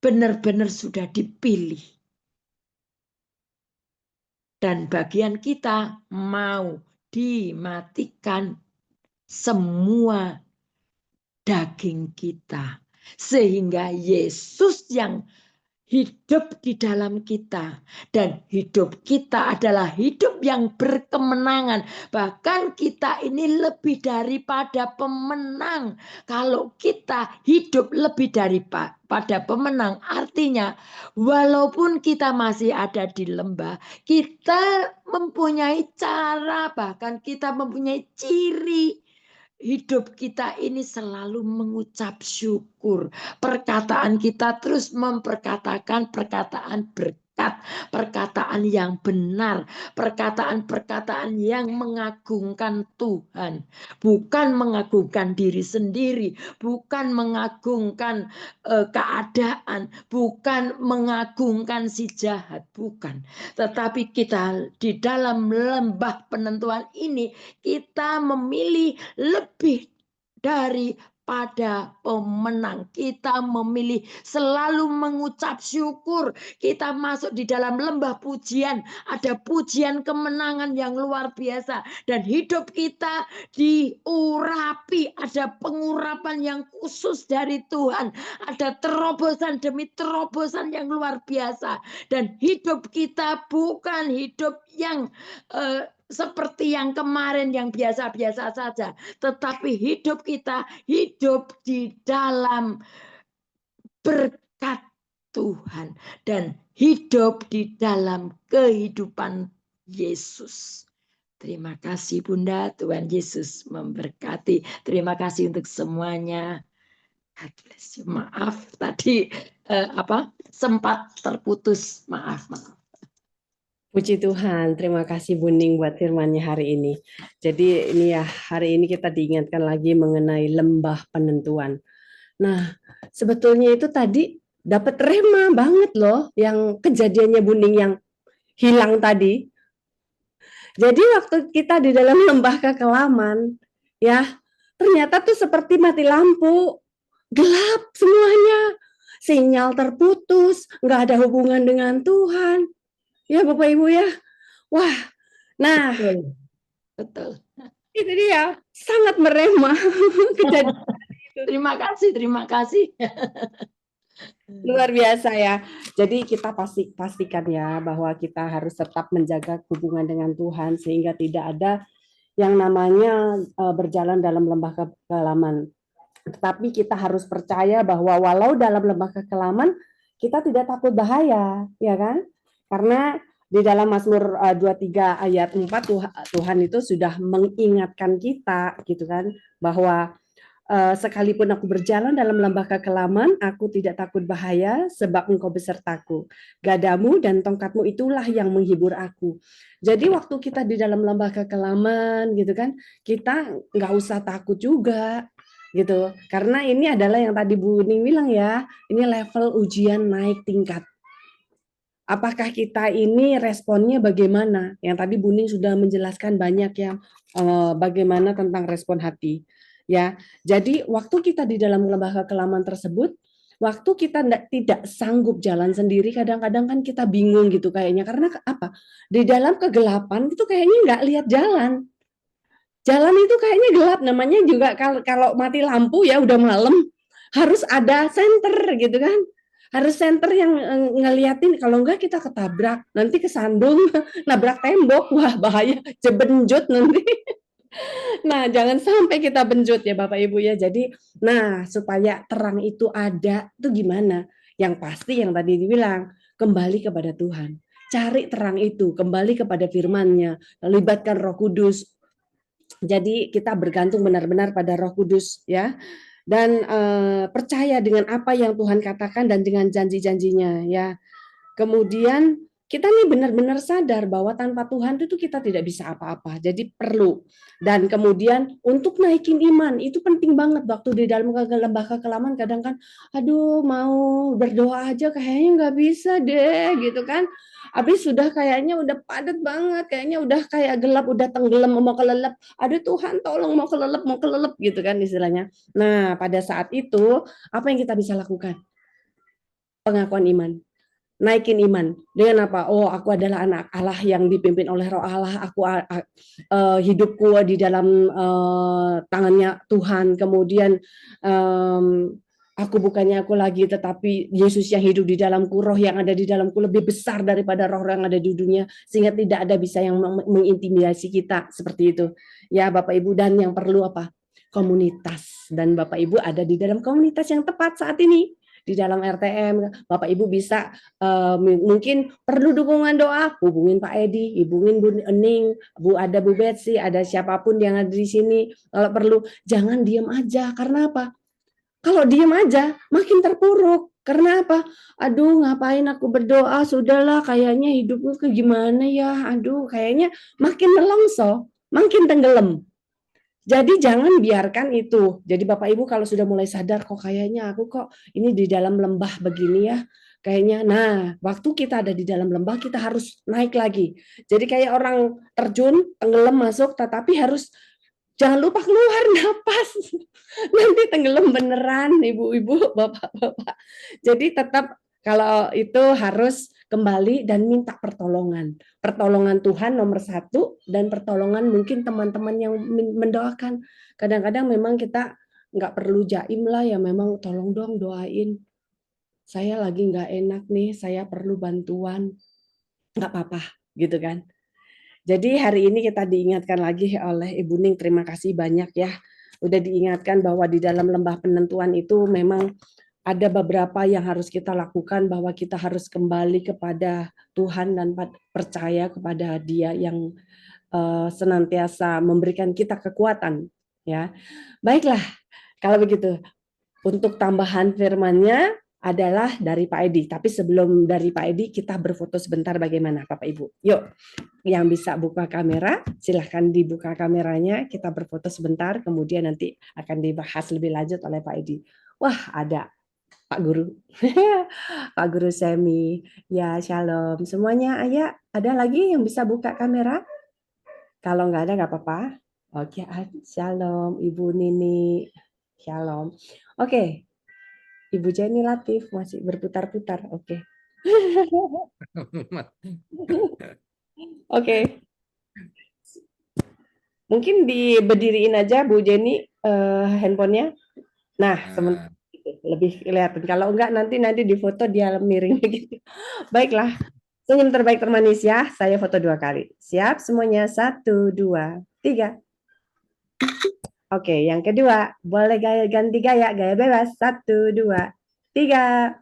benar-benar sudah dipilih. Dan bagian kita mau dimatikan semua daging kita. Sehingga Yesus yang hidup di dalam kita. Dan hidup kita adalah hidup yang berkemenangan. Bahkan kita ini lebih daripada pemenang. Kalau kita hidup lebih daripada pemenang, artinya walaupun kita masih ada di lembah, kita mempunyai cara, bahkan kita mempunyai ciri. Hidup kita ini selalu mengucap syukur. Perkataan kita terus memperkatakan perkataan berkat, perkataan yang benar, perkataan-perkataan yang mengagungkan Tuhan. Bukan mengagungkan diri sendiri, bukan mengagungkan keadaan, bukan mengagungkan si jahat, bukan. Tetapi kita di dalam lembah penentuan ini, kita memilih lebih daripada pemenang. Kita memilih selalu mengucap syukur. Kita masuk di dalam lembah pujian. Ada pujian kemenangan yang luar biasa. Dan hidup kita diurapi. Ada pengurapan yang khusus dari Tuhan. Ada terobosan demi terobosan yang luar biasa. Dan hidup kita bukan hidup yang seperti yang kemarin yang biasa-biasa saja. Tetapi hidup kita hidup di dalam berkat Tuhan. Dan hidup di dalam kehidupan Yesus. Terima kasih Bunda, Tuhan Yesus memberkati. Terima kasih untuk semuanya. God bless you. Maaf tadi sempat terputus. Maaf. Puji Tuhan, terima kasih Buning buat firman-Nya hari ini. Jadi ini ya, hari ini kita diingatkan lagi mengenai lembah penentuan. Nah, sebetulnya itu tadi dapat rema banget loh yang kejadiannya Buning yang hilang tadi. Jadi waktu kita di dalam lembah kekelaman, ya, ternyata tuh seperti mati lampu, gelap semuanya, sinyal terputus, nggak ada hubungan dengan Tuhan. Ya Bapak Ibu ya, wah, nah Betul. itu dia sangat meremah kejadian. Terima kasih. Luar biasa ya. Jadi kita pastikan ya bahwa kita harus tetap menjaga hubungan dengan Tuhan sehingga tidak ada yang namanya berjalan dalam lembah kekelaman. Tetapi kita harus percaya bahwa walau dalam lembah kekelaman kita tidak takut bahaya, ya kan? Karena di dalam Mazmur 23 ayat 4 Tuhan itu sudah mengingatkan kita gitu kan bahwa sekalipun aku berjalan dalam lembah kekelaman, aku tidak takut bahaya sebab engkau besertaku. Gadamu dan tongkatmu itulah yang menghibur aku. Jadi waktu kita di dalam lembah kekelaman gitu kan, kita nggak usah takut juga gitu. Karena ini adalah yang tadi Bu Ning bilang ya, ini level ujian naik tingkat. Apakah kita ini responnya bagaimana? Yang tadi Bu Ning sudah menjelaskan banyak yang bagaimana tentang respon hati. Ya, jadi waktu kita di dalam lembah kekelaman tersebut, waktu kita tidak sanggup jalan sendiri, kadang-kadang kan kita bingung gitu kayaknya. Karena apa? Di dalam kegelapan itu kayaknya nggak lihat jalan. Jalan itu kayaknya gelap, namanya juga kalau mati lampu ya udah malam, harus ada senter gitu kan. Harus senter yang ngeliatin, kalau enggak kita ketabrak, nanti kesandung, nabrak tembok, wah bahaya, jebenjut nanti. Nah, jangan sampai kita benjut ya Bapak Ibu ya. Jadi, nah supaya terang itu ada, itu gimana? Yang pasti yang tadi dibilang, kembali kepada Tuhan. Cari terang itu, kembali kepada firman-Nya, libatkan Roh Kudus. Jadi kita bergantung benar-benar pada Roh Kudus ya. Dan percaya dengan apa yang Tuhan katakan dan dengan janji-janjinya ya. Kemudian kita nih benar-benar sadar bahwa tanpa Tuhan itu kita tidak bisa apa-apa. Jadi perlu. Dan kemudian untuk naikin iman itu penting banget waktu di dalam lembah kekelaman kadang kan aduh mau berdoa aja kayaknya nggak bisa deh gitu kan. Habis sudah kayaknya udah padat banget, kayaknya udah kayak gelap, udah tenggelam mau kelelep. Aduh Tuhan tolong mau kelelep gitu kan istilahnya. Nah, pada saat itu apa yang kita bisa lakukan? Pengakuan iman. Naikin iman dengan apa? Oh, aku adalah anak Allah yang dipimpin oleh Roh Allah. Aku hidupku di dalam tangannya Tuhan. Kemudian aku bukannya aku lagi, tetapi Yesus yang hidup di dalamku, Roh yang ada di dalamku lebih besar daripada roh yang ada di dunia, sehingga tidak ada bisa yang mengintimidasi kita seperti itu. Ya, Bapak Ibu, dan yang perlu apa? Komunitas, dan Bapak Ibu ada di dalam komunitas yang tepat saat ini. Di dalam RTM, Bapak Ibu bisa mungkin perlu dukungan doa, hubungin Pak Edi, hubungin Bu Ening, Bu Betsy, ada siapapun yang ada di sini. Kalau perlu jangan diam aja. Karena apa? Kalau diam aja makin terpuruk. Karena apa? Aduh, ngapain aku berdoa? Sudahlah, kayaknya hidupku ke gimana ya? Aduh, kayaknya makin melongso, makin tenggelam. Jadi jangan biarkan itu. Jadi Bapak Ibu kalau sudah mulai sadar kok kayaknya aku kok ini di dalam lembah begini ya. Kayaknya nah, waktu kita ada di dalam lembah kita harus naik lagi. Jadi kayak orang terjun, tenggelam masuk tetapi harus jangan lupa keluar napas. Nanti tenggelam beneran Ibu-ibu, Bapak-bapak. Jadi tetap kalau itu harus kembali dan minta pertolongan. Pertolongan Tuhan nomor satu dan pertolongan mungkin teman-teman yang mendoakan. Kadang-kadang memang kita nggak perlu jaim lah ya, memang tolong dong doain. Saya lagi nggak enak nih, saya perlu bantuan. Nggak apa-apa gitu kan. Jadi hari ini kita diingatkan lagi oleh Ibu Ning, terima kasih banyak ya. Udah diingatkan bahwa di dalam lembah penentuan itu memang ada beberapa yang harus kita lakukan, bahwa kita harus kembali kepada Tuhan dan percaya kepada Dia yang senantiasa memberikan kita kekuatan, ya. Baiklah, kalau begitu untuk tambahan firman-Nya adalah dari Pak Edi. Tapi sebelum dari Pak Edi, kita berfoto sebentar bagaimana Bapak Ibu. Yuk, yang bisa buka kamera, silahkan dibuka kameranya. Kita berfoto sebentar, kemudian nanti akan dibahas lebih lanjut oleh Pak Edi. Wah, ada Pak Guru. Pak Guru Semi. Ya, shalom. Semuanya, ayah, ada lagi yang bisa buka kamera? Kalau nggak ada, nggak apa-apa. Oke, shalom. Ibu Nini. Shalom. Oke, Ibu Jenny Latif masih berputar-putar. Oke. Oke. Mungkin diberdiriin aja Bu Jenny handphonenya. Nah, sebentar lebih kelihatan. Kalau enggak nanti di foto dia miring begitu. Baiklah. Senyum terbaik termanis ya. Saya foto 2 kali. Siap semuanya. 1, 2, 3. Oke, yang kedua. Boleh ganti gaya bebas. 1, 2, 3.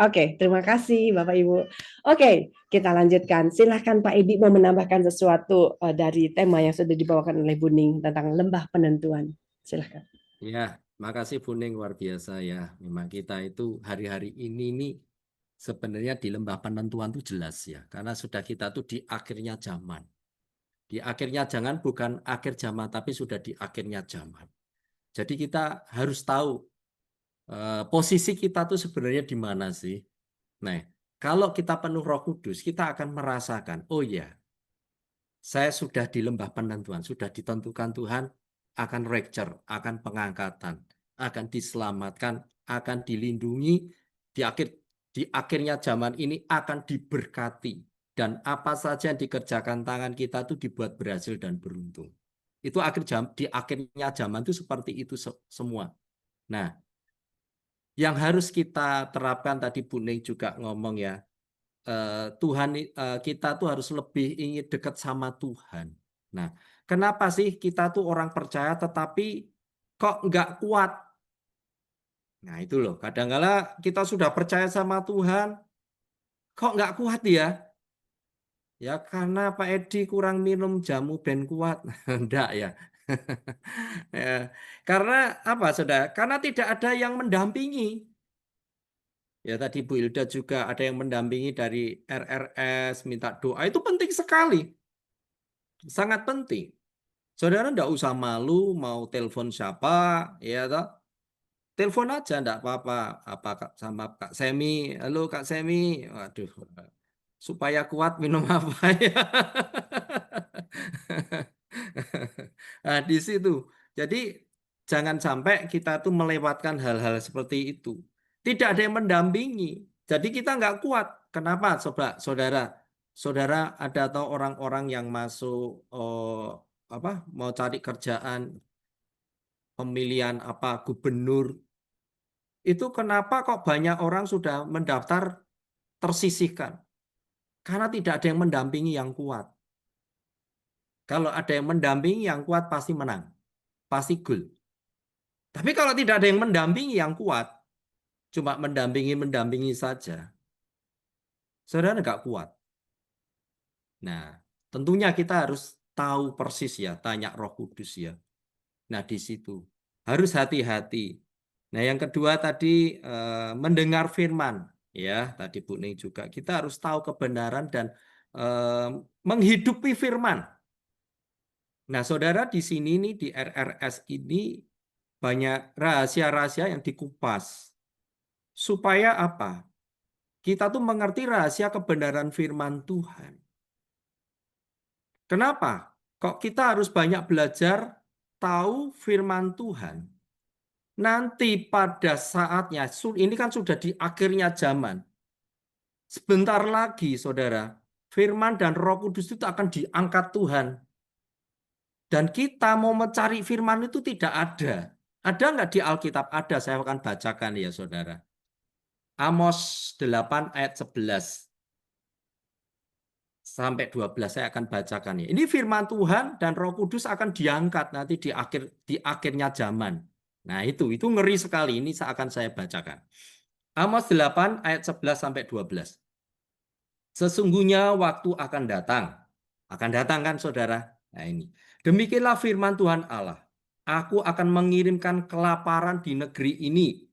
Oke, terima kasih Bapak Ibu. Oke, kita lanjutkan. Silahkan Pak Edi mau menambahkan sesuatu dari tema yang sudah dibawakan oleh Buning tentang lembah penentuan. Silahkan. Ya, makasih Buning, luar biasa ya. Memang kita itu hari-hari ini nih sebenarnya di lembah penentuan itu jelas ya. Karena sudah kita tuh di akhirnya zaman. Di akhirnya zaman bukan akhir zaman, tapi sudah di akhirnya zaman. Jadi kita harus tahu posisi kita tuh sebenarnya di mana sih. Nah, kalau kita penuh Roh Kudus, kita akan merasakan, oh ya, saya sudah di lembah penentuan, sudah ditentukan Tuhan akan rapture, akan pengangkatan, akan diselamatkan, akan dilindungi, di akhirnya zaman ini akan diberkati, dan apa saja yang dikerjakan tangan kita itu dibuat berhasil dan beruntung. Itu di akhirnya zaman itu seperti itu semua. Nah, yang harus kita terapkan tadi Bu Ning juga ngomong ya, Tuhan kita tuh harus lebih ingin dekat sama Tuhan. Nah, kenapa sih kita tuh orang percaya tetapi kok nggak kuat? Nah itu loh, kadang-kala kita sudah percaya sama Tuhan, kok nggak kuat ya? Ya karena Pak Edi kurang minum jamu ben kuat. Enggak ya. Ya, karena apa saudara? Karena tidak ada yang mendampingi. Ya tadi Bu Hilda juga ada yang mendampingi dari RRS, minta doa. Itu penting sekali. Sangat penting. Saudara enggak usah malu mau telepon siapa, ya toh. Telepon aja enggak apa-apa. Apa sama Kak Semi. Halo Kak Semi. Waduh. Supaya kuat minum apa ya? Nah, di situ. Jadi jangan sampai kita tuh melewatkan hal-hal seperti itu. Tidak ada yang mendampingi. Jadi kita nggak kuat. Kenapa, saudara? Saudara ada atau orang-orang yang masuk mau cari kerjaan, pemilihan apa gubernur. Itu kenapa kok banyak orang sudah mendaftar tersisihkan? Karena tidak ada yang mendampingi yang kuat. Kalau ada yang mendampingi yang kuat pasti menang. Pasti gol. Tapi kalau tidak ada yang mendampingi yang kuat, cuma mendampingi saja, saudara nggak kuat. Nah, tentunya kita harus tahu persis ya, tanya Roh Kudus ya. Nah, di situ harus hati-hati. Nah, yang kedua tadi mendengar firman, ya. Tadi Bu Ning juga kita harus tahu kebenaran dan menghidupi firman. Nah, saudara di sini nih di RRS ini banyak rahasia-rahasia yang dikupas. Supaya apa? Kita tuh mengerti rahasia kebenaran firman Tuhan. Kenapa? Kok kita harus banyak belajar tahu firman Tuhan? Nanti pada saatnya, ini kan sudah di akhirnya zaman. Sebentar lagi, saudara, firman dan Roh Kudus itu akan diangkat Tuhan. Dan kita mau mencari firman itu tidak ada. Ada nggak di Alkitab? Ada, saya akan bacakan ya, saudara. Amos 8 ayat 11. Sampai 12 saya akan bacakan ya. Ini firman Tuhan dan Roh Kudus akan diangkat nanti di akhirnya zaman. Nah, itu ngeri sekali. Ini akan saya bacakan. Amos 8 ayat 11 sampai 12. Sesungguhnya waktu akan datang Akan datang kan saudara? Nah ini. Demikianlah firman Tuhan Allah. Aku akan mengirimkan kelaparan di negeri ini.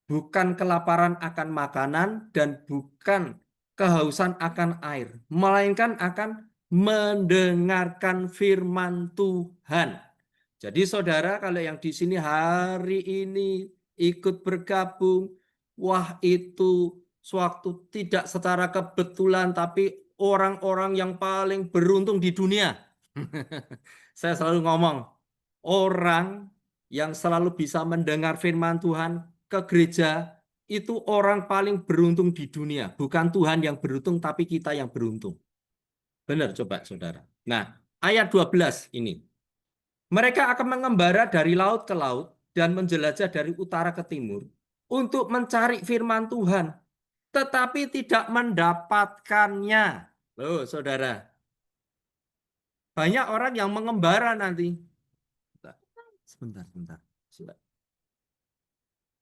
Bukan kelaparan akan makanan dan bukan kehausan akan air. Melainkan akan mendengarkan firman Tuhan. Jadi saudara, kalau yang di sini hari ini ikut bergabung, wah itu suatu tidak secara kebetulan, tapi orang-orang yang paling beruntung di dunia. Saya selalu ngomong, orang yang selalu bisa mendengar firman Tuhan ke gereja, itu orang paling beruntung di dunia. Bukan Tuhan yang beruntung, tapi kita yang beruntung. Benar coba saudara. Nah, ayat 12 ini. Mereka akan mengembara dari laut ke laut dan menjelajah dari utara ke timur untuk mencari firman Tuhan, tetapi tidak mendapatkannya. Loh, saudara. Banyak orang yang mengembara nanti. Sebentar.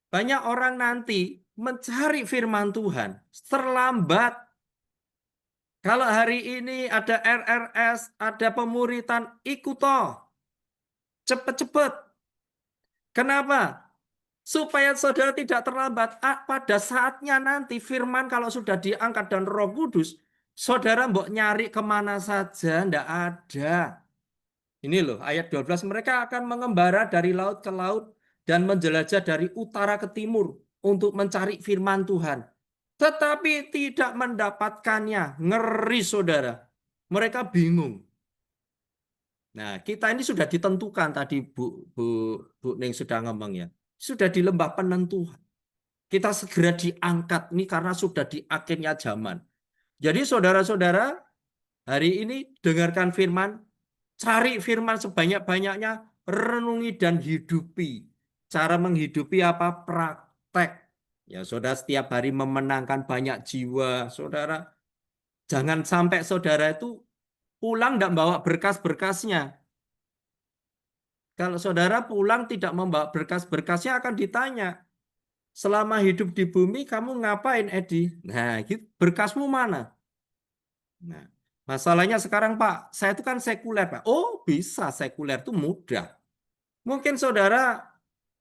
Banyak orang nanti mencari firman Tuhan terlambat. Kalau hari ini ada RRS, ada pemuritan, ikut toh. Cepet-cepet. Kenapa? Supaya saudara tidak terlambat. Pada saatnya nanti firman kalau sudah diangkat dan Roh Kudus, saudara mbok nyari kemana saja, ndak ada. Ini loh ayat 12, mereka akan mengembara dari laut ke laut dan menjelajah dari utara ke timur untuk mencari firman Tuhan. Tetapi tidak mendapatkannya. Ngeri saudara. Mereka bingung. Nah, kita ini sudah ditentukan tadi Bu Ning sudah ngomong ya. Sudah di lembah penentuan. Kita segera diangkat ini karena sudah di akhirnya zaman. Jadi saudara-saudara, hari ini dengarkan firman, cari firman sebanyak-banyaknya, renungi dan hidupi. Cara menghidupi apa? Praktek. Ya, saudara setiap hari memenangkan banyak jiwa. Saudara, jangan sampai saudara itu pulang tidak bawa berkas-berkasnya. Kalau saudara pulang tidak membawa berkas-berkasnya akan ditanya, selama hidup di bumi kamu ngapain Edi? Nah, gitu, berkasmu mana? Nah, masalahnya sekarang Pak, saya itu kan sekuler Pak. Oh bisa, sekuler itu mudah. Mungkin saudara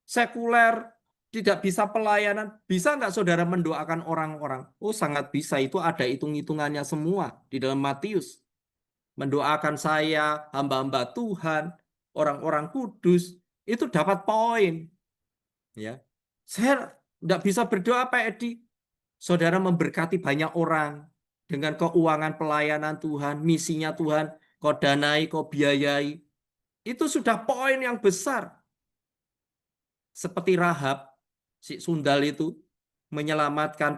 sekuler tidak bisa pelayanan, bisa nggak saudara mendoakan orang-orang? Oh sangat bisa, itu ada hitung-hitungannya semua di dalam Matius. Mendoakan saya, hamba-hamba Tuhan, orang-orang kudus, itu dapat poin. Ya, saya tidak bisa berdoa Pak Edi. Saudara memberkati banyak orang dengan keuangan pelayanan Tuhan, misinya Tuhan, kau danai, kau biayai. Itu sudah poin yang besar. Seperti Rahab, si sundal itu, menyelamatkan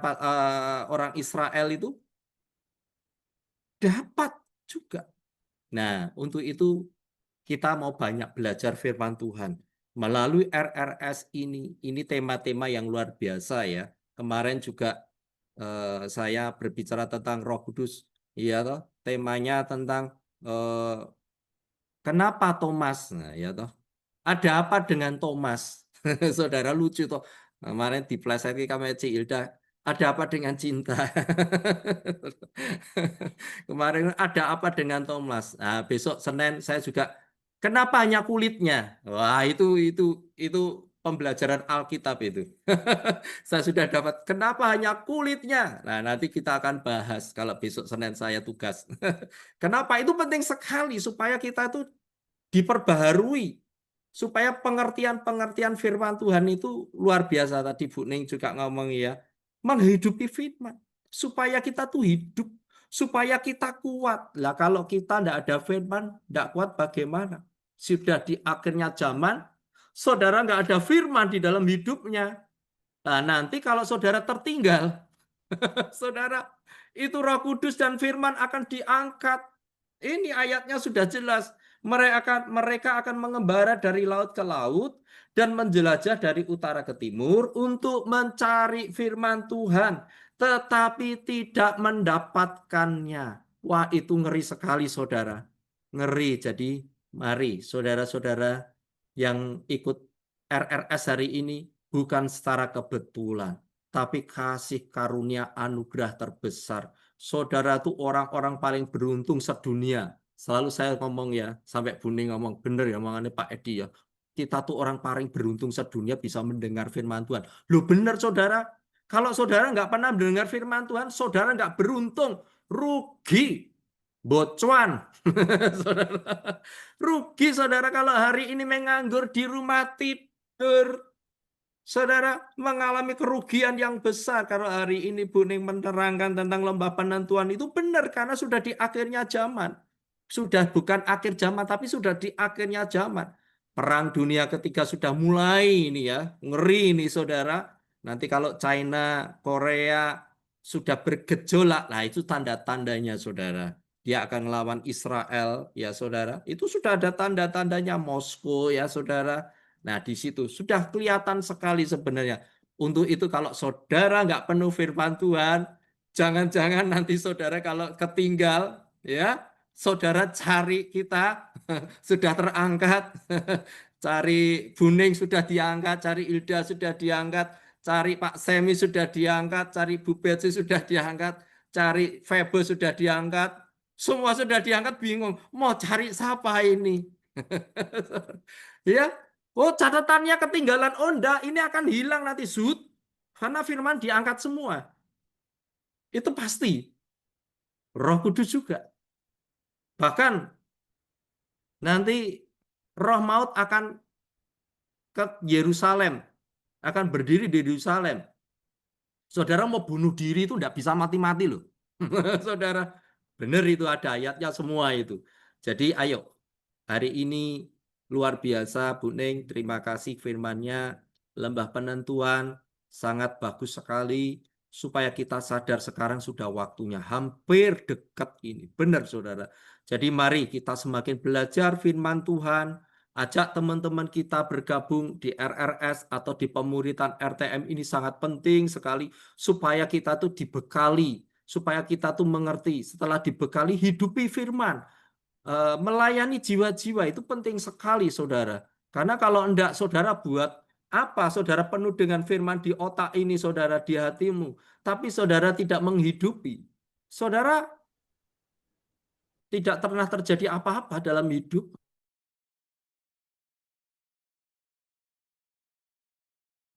orang Israel itu, dapat juga. Nah, untuk itu kita mau banyak belajar firman Tuhan. Melalui RRS ini tema-tema yang luar biasa ya. Kemarin juga saya berbicara tentang Roh Kudus, ya toh, temanya tentang kenapa Thomas, nah, ya toh, ada apa dengan Thomas, saudara lucu toh, kemarin di plesetki kami Ci Hilda, ada apa dengan cinta, kemarin ada apa dengan Thomas, nah, besok Senin saya juga, kenapa hanya kulitnya, wah itu pembelajaran Alkitab itu. Saya sudah dapat kenapa hanya kulitnya. Nah, nanti kita akan bahas kalau besok Senin saya tugas. Kenapa itu penting sekali supaya kita itu diperbaharui. Supaya pengertian-pengertian firman Tuhan itu luar biasa. Tadi Bu Ning juga ngomong ya. Menghidupi firman. Supaya kita tuh hidup. Supaya kita kuat. Lah kalau kita tidak ada firman, tidak kuat bagaimana? Sudah di akhirnya zaman, saudara nggak ada firman di dalam hidupnya. Nah, nanti kalau saudara tertinggal, saudara, itu Roh Kudus dan firman akan diangkat. Ini ayatnya sudah jelas. Mereka akan mengembara dari laut ke laut dan menjelajah dari utara ke timur untuk mencari firman Tuhan, tetapi tidak mendapatkannya. Wah, itu ngeri sekali, saudara. Ngeri. Jadi, mari saudara-saudara yang ikut RRS hari ini bukan secara kebetulan, tapi kasih karunia anugerah terbesar. saudara tuh orang-orang paling beruntung sedunia. Selalu saya ngomong ya, sampai Buning ngomong, bener ya omongannya Pak Edi ya. Kita tuh orang paling beruntung sedunia bisa mendengar firman Tuhan. Loh bener saudara, kalau saudara nggak pernah mendengar firman Tuhan, saudara nggak beruntung, rugi, bocuan. Saudara. Rugi saudara kalau hari ini menganggur di rumah tidur. Saudara mengalami kerugian yang besar kalau hari ini Buning menerangkan tentang lembah penentuan itu benar karena sudah di akhirnya zaman. Sudah bukan akhir zaman tapi sudah di akhirnya zaman. Perang dunia ketiga sudah mulai ini ya. Ngeri ini saudara. Nanti kalau China, Korea sudah bergejolak, nah itu tanda-tandanya saudara. Dia akan melawan Israel ya saudara. Itu sudah ada tanda-tandanya Moskow ya saudara. Nah, di situ sudah kelihatan sekali sebenarnya. Untuk itu kalau saudara nggak penuh firman Tuhan, jangan-jangan nanti saudara kalau ketinggal, ya, saudara cari kita, sudah terangkat, cari Buning sudah diangkat, cari Ilda sudah diangkat, cari Pak Semi sudah diangkat, cari Bu Betsy sudah diangkat, cari Febo sudah diangkat, semua sudah diangkat bingung, mau cari siapa ini? Ya, oh, catatannya ketinggalan. Oh, enggak, ini akan hilang nanti sud. Karena firman diangkat semua. Itu pasti. Roh Kudus juga. Bahkan nanti Roh Maut akan ke Yerusalem. Akan berdiri di Yerusalem. Saudara mau bunuh diri itu enggak bisa mati-mati loh. Saudara, benar itu ada ayatnya semua itu. Jadi ayo, hari ini luar biasa Buning, terima kasih firman-Nya. Lembah penentuan sangat bagus sekali supaya kita sadar sekarang sudah waktunya hampir dekat ini. Benar saudara. Jadi mari kita semakin belajar firman Tuhan. Ajak teman-teman kita bergabung di RRS atau di pemuritan RTM ini sangat penting sekali supaya kita tuh dibekali, supaya kita tuh mengerti. Setelah dibekali hidupi firman. Melayani jiwa-jiwa itu penting sekali saudara. Karena kalau enggak saudara buat apa? Saudara penuh dengan firman di otak ini saudara, di hatimu. Tapi saudara tidak menghidupi. Saudara tidak pernah terjadi apa-apa dalam hidup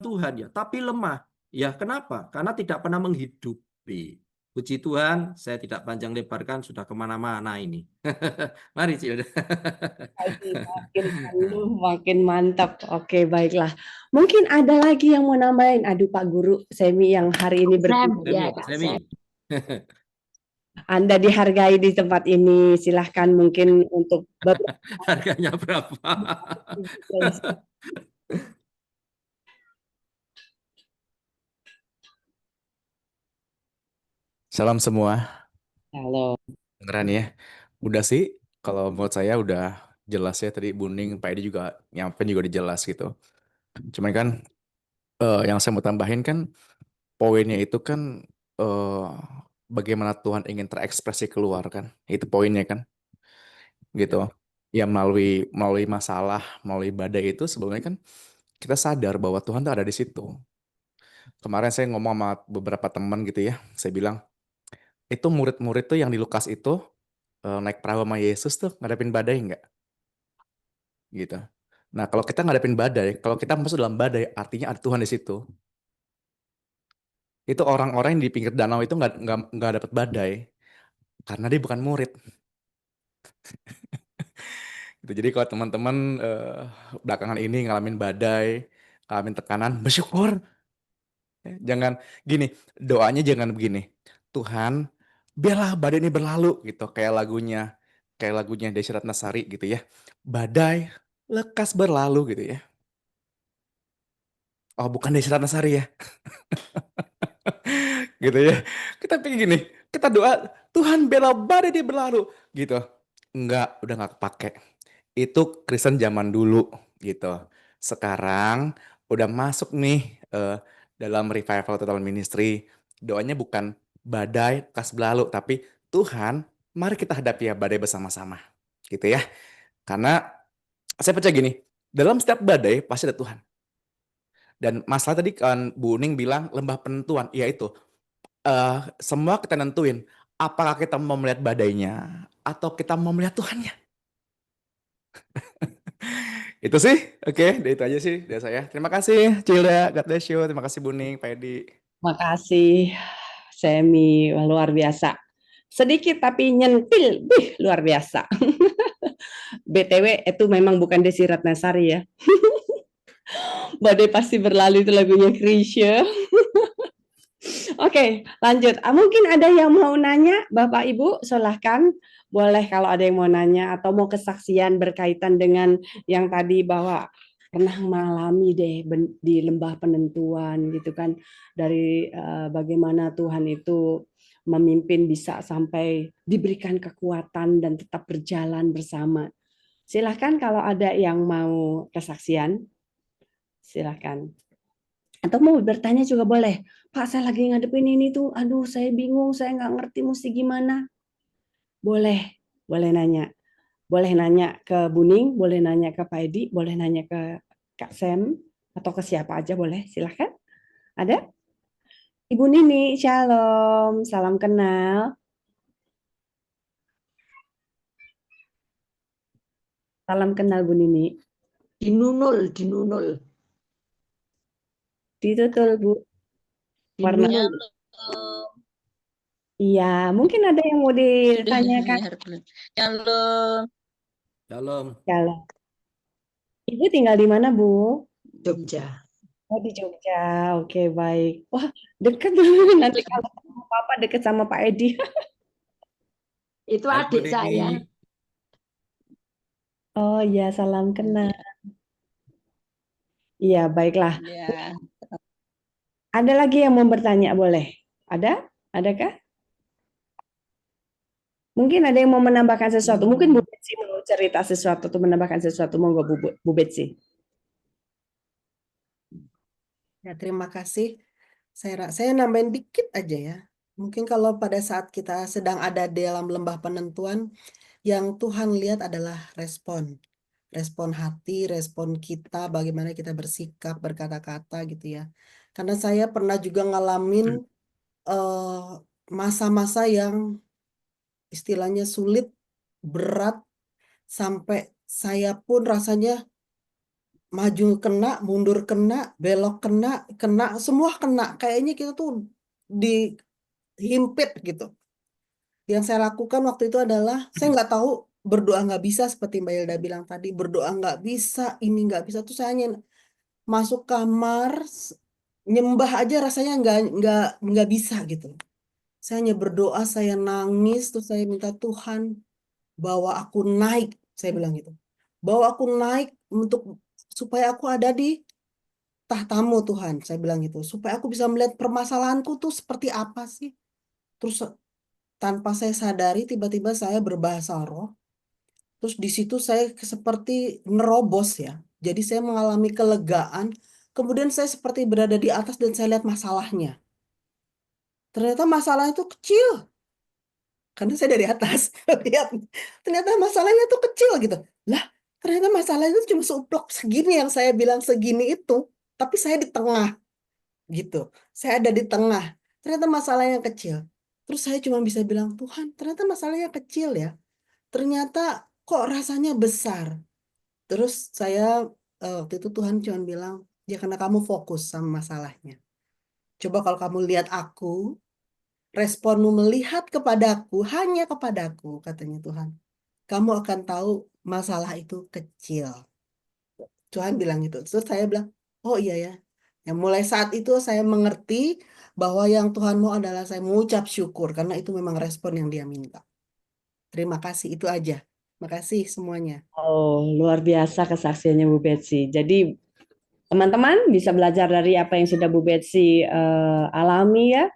Tuhan ya. Tapi lemah. Ya kenapa? Karena tidak pernah menghidupi. Puji Tuhan, saya tidak panjang lebarkan, sudah kemana-mana ini. Mari Cilda. Makin penuh, makin mantap. Oke, baiklah. Mungkin ada lagi yang mau nambahin. Aduh, Pak Guru Semi yang hari ini bertugas. Ya, Semi, Kak, Semi. Anda dihargai di tempat ini. Silahkan mungkin untuk beberapa Harganya berapa? Salam semua, Halo. dengeran ya. Udah sih, kalau menurut saya udah jelas ya tadi Buning, Pak Edi juga nyampein juga udah jelas gitu. Cuman kan yang saya mau tambahin kan poinnya itu kan bagaimana Tuhan ingin terekspresi keluar kan, itu poinnya kan, gitu. Ya melalui masalah, melalui badai itu sebenarnya kan kita sadar bahwa Tuhan tuh ada di situ. Kemarin saya ngomong sama beberapa teman gitu ya, saya bilang itu murid-murid tuh yang di Lukas itu naik perahu sama Yesus tuh ngadepin badai nggak? Gitu. Nah, kalau kita ngadepin badai, kalau kita masuk dalam badai, artinya ada Tuhan di situ. Itu orang-orang yang di pinggir danau itu nggak dapat badai, karena dia bukan murid. Gitu. Jadi kalau teman-teman belakangan ini ngalamin badai, ngalamin tekanan, bersyukur. Jangan gini, doanya jangan begini. Tuhan, biarlah badai ini berlalu gitu, kayak lagunya Desy Ratnasari gitu ya. Badai lekas berlalu gitu ya. Oh, bukan Desy Ratnasari ya. Gitu ya. Kita pikir gini, kita doa, Tuhan bela badai dia berlalu. Gitu. Enggak, udah nggak kepake. Itu Kristen zaman dulu gitu. Sekarang udah masuk nih dalam revival total ministry. Doanya bukan badai lekas berlalu, tapi Tuhan, mari kita hadapi ya badai bersama-sama. Gitu ya. Karena saya percaya gini, dalam setiap badai pasti ada Tuhan. Dan masalah tadi kan Bu Uning bilang lembah penentuan, ya itu. Semua kita nentuin apakah kita mau melihat badainya atau kita mau melihat Tuhannya? Itu sih, oke, itu aja sih dari saya. Terima kasih, Cilda, God bless you. Terima kasih Buning, Pak Edi. Makasih, Semi, wah, luar biasa. Sedikit tapi nyentil, luar biasa. BTW itu memang bukan Desi Ratnasari ya. Badai pasti berlalu itu lagunya Chrisye. Oke, lanjut. Mungkin ada yang mau nanya, Bapak Ibu, silahkan. Boleh kalau ada yang mau nanya atau mau kesaksian berkaitan dengan yang tadi bahwa pernah mengalami deh di lembah penentuan gitu kan, dari bagaimana Tuhan itu memimpin bisa sampai diberikan kekuatan dan tetap berjalan bersama. Silahkan kalau ada yang mau kesaksian, silahkan. Atau mau bertanya juga boleh. Pak, saya lagi ngadepin ini tuh, aduh saya bingung, saya nggak ngerti mesti gimana. Boleh, boleh nanya. Boleh nanya ke Buning, boleh nanya ke Pak Edi, boleh nanya ke Kak Sam, atau ke siapa aja boleh, silahkan. Ada? Ibu Nini, shalom, salam kenal. Salam kenal Bu Nini. Dinunul. Ditutul Bu. Warna. Dinunul. Iya, mungkin ada yang mau ditanyakan. Shalom. Shalom. Shalom. Ibu tinggal di mana, Bu? Jogja. Oh, di Jogja. Oke, baik. Wah, deket nanti kalau Papa deket sama Pak Edi. Itu Hai, Bu adik saya. Nini. Oh iya, salam kenal. Iya, baiklah. Ya. Ada lagi yang mau bertanya, boleh? Ada? Adakah? Mungkin ada yang mau menambahkan sesuatu. Mungkin Bu Betsy mau cerita sesuatu atau menambahkan sesuatu. Monggo Bu Betsy. Ya, terima kasih. Saya nambahin dikit aja ya. Mungkin kalau pada saat kita sedang ada dalam lembah penentuan, yang Tuhan lihat adalah respon. Respon hati, respon kita, bagaimana kita bersikap, berkata-kata gitu ya. Karena saya pernah juga ngalamin masa-masa yang istilahnya sulit, berat, sampai saya pun rasanya maju kena, mundur kena, belok kena, semua kena. Kayaknya kita tuh dihimpit gitu. Yang saya lakukan waktu itu adalah, saya nggak tahu berdoa nggak bisa seperti Mbak Hilda bilang tadi, berdoa nggak bisa, ini nggak bisa. Tuh saya hanya masuk kamar, nyembah aja rasanya nggak bisa gitu. Saya hanya berdoa, saya nangis, terus saya minta Tuhan bawa aku naik, saya bilang gitu. Bawa aku naik supaya aku ada di tahtamu Tuhan, saya bilang gitu. Supaya aku bisa melihat permasalahanku tuh seperti apa sih. Terus tanpa saya sadari tiba-tiba saya berbahasa roh. Terus di situ saya seperti nerobos ya. Jadi saya mengalami kelegaan. Kemudian saya seperti berada di atas dan saya lihat masalahnya. Ternyata masalah itu kecil. Karena saya dari atas lihat, ternyata masalahnya tuh kecil gitu. Lah, ternyata masalahnya itu cuma seuplok segini yang saya bilang segini itu, tapi saya di tengah gitu. Saya ada di tengah. Ternyata masalahnya kecil. Terus saya cuma bisa bilang, Tuhan, ternyata masalahnya kecil ya. Ternyata kok rasanya besar. Terus saya waktu itu Tuhan cuma bilang, ya karena kamu fokus sama masalahnya. Coba kalau kamu lihat aku, responmu melihat kepadaku, hanya kepadaku, katanya Tuhan. Kamu akan tahu masalah itu kecil. Tuhan bilang gitu. Terus saya bilang, oh iya ya. Ya mulai saat itu saya mengerti bahwa yang Tuhan mau adalah saya mengucap syukur. Karena itu memang respon yang dia minta. Terima kasih, itu aja. Terima kasih semuanya. Oh, luar biasa kesaksiannya Bu Betsy. Jadi teman-teman bisa belajar dari apa yang sudah Bu Betsy alami ya.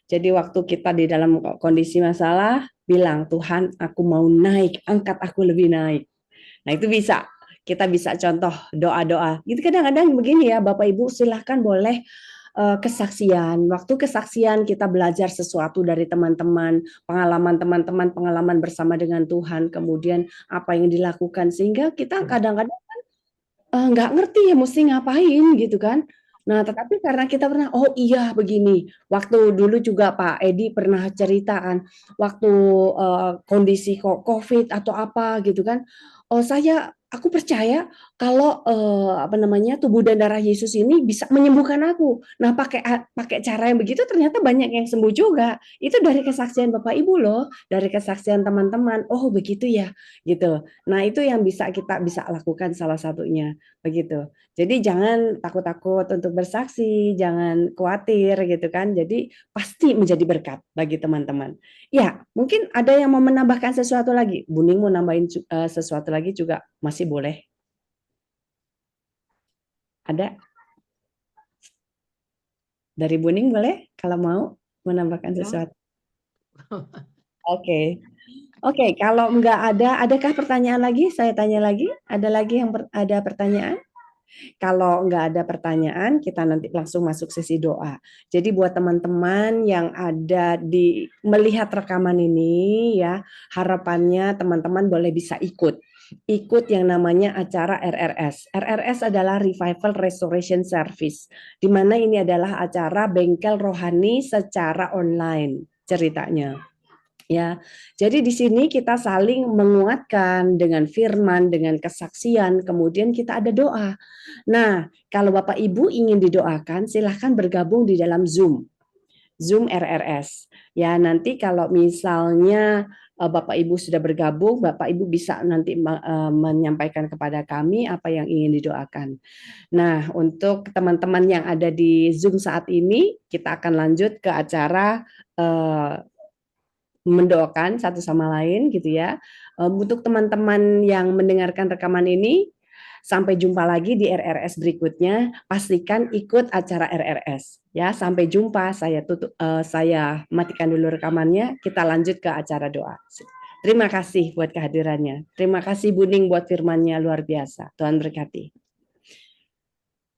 Jadi waktu kita di dalam kondisi masalah, bilang, Tuhan aku mau naik, angkat aku lebih naik. Nah itu bisa, kita bisa contoh doa-doa. Gitu kadang-kadang begini ya Bapak Ibu, silahkan boleh kesaksian. Waktu kesaksian kita belajar sesuatu dari teman-teman, pengalaman teman-teman, pengalaman bersama dengan Tuhan, kemudian apa yang dilakukan. Sehingga kita kadang-kadang nggak ngerti ya mesti ngapain gitu kan. Nah, tetapi karena kita pernah, oh iya begini, waktu dulu juga Pak Edi pernah ceritakan, waktu kondisi COVID atau apa gitu kan, oh aku percaya kalau apa namanya tubuh dan darah Yesus ini bisa menyembuhkan aku. Nah, pakai cara yang begitu ternyata banyak yang sembuh juga. Itu dari kesaksian Bapak Ibu loh, dari kesaksian teman-teman. Oh begitu ya, gitu. Nah, itu yang kita bisa lakukan salah satunya, begitu. Jadi jangan takut-takut untuk bersaksi, jangan khawatir gitu kan. Jadi pasti menjadi berkat bagi teman-teman. Ya, mungkin ada yang mau menambahkan sesuatu lagi. Buning mau nambahin sesuatu lagi juga masih boleh. Ada? Dari Buning boleh kalau mau menambahkan Ya. sesuatu. Oke. Oke, kalau enggak adakah pertanyaan lagi? Saya tanya lagi. Ada lagi yang ada pertanyaan? Kalau nggak ada pertanyaan, kita nanti langsung masuk sesi doa. Jadi buat teman-teman yang ada melihat rekaman ini ya, harapannya teman-teman boleh bisa ikut yang namanya acara RRS. RRS adalah Revival Restoration Service, di mana ini adalah acara bengkel rohani secara online ceritanya. Ya, jadi di sini kita saling menguatkan dengan firman, dengan kesaksian, kemudian kita ada doa. Nah, kalau Bapak Ibu ingin didoakan, silahkan bergabung di dalam Zoom RRS. Ya, nanti kalau misalnya Bapak Ibu sudah bergabung, Bapak Ibu bisa nanti menyampaikan kepada kami apa yang ingin didoakan. Nah, untuk teman-teman yang ada di Zoom saat ini, kita akan lanjut ke acara mendoakan satu sama lain gitu ya. Untuk teman-teman yang mendengarkan rekaman ini, sampai jumpa lagi di RRS berikutnya. Pastikan ikut acara RRS ya. Sampai jumpa. Saya matikan dulu rekamannya. Kita lanjut ke acara doa. Terima kasih buat kehadirannya. Terima kasih Buning buat firman-Nya luar biasa. Tuhan berkati.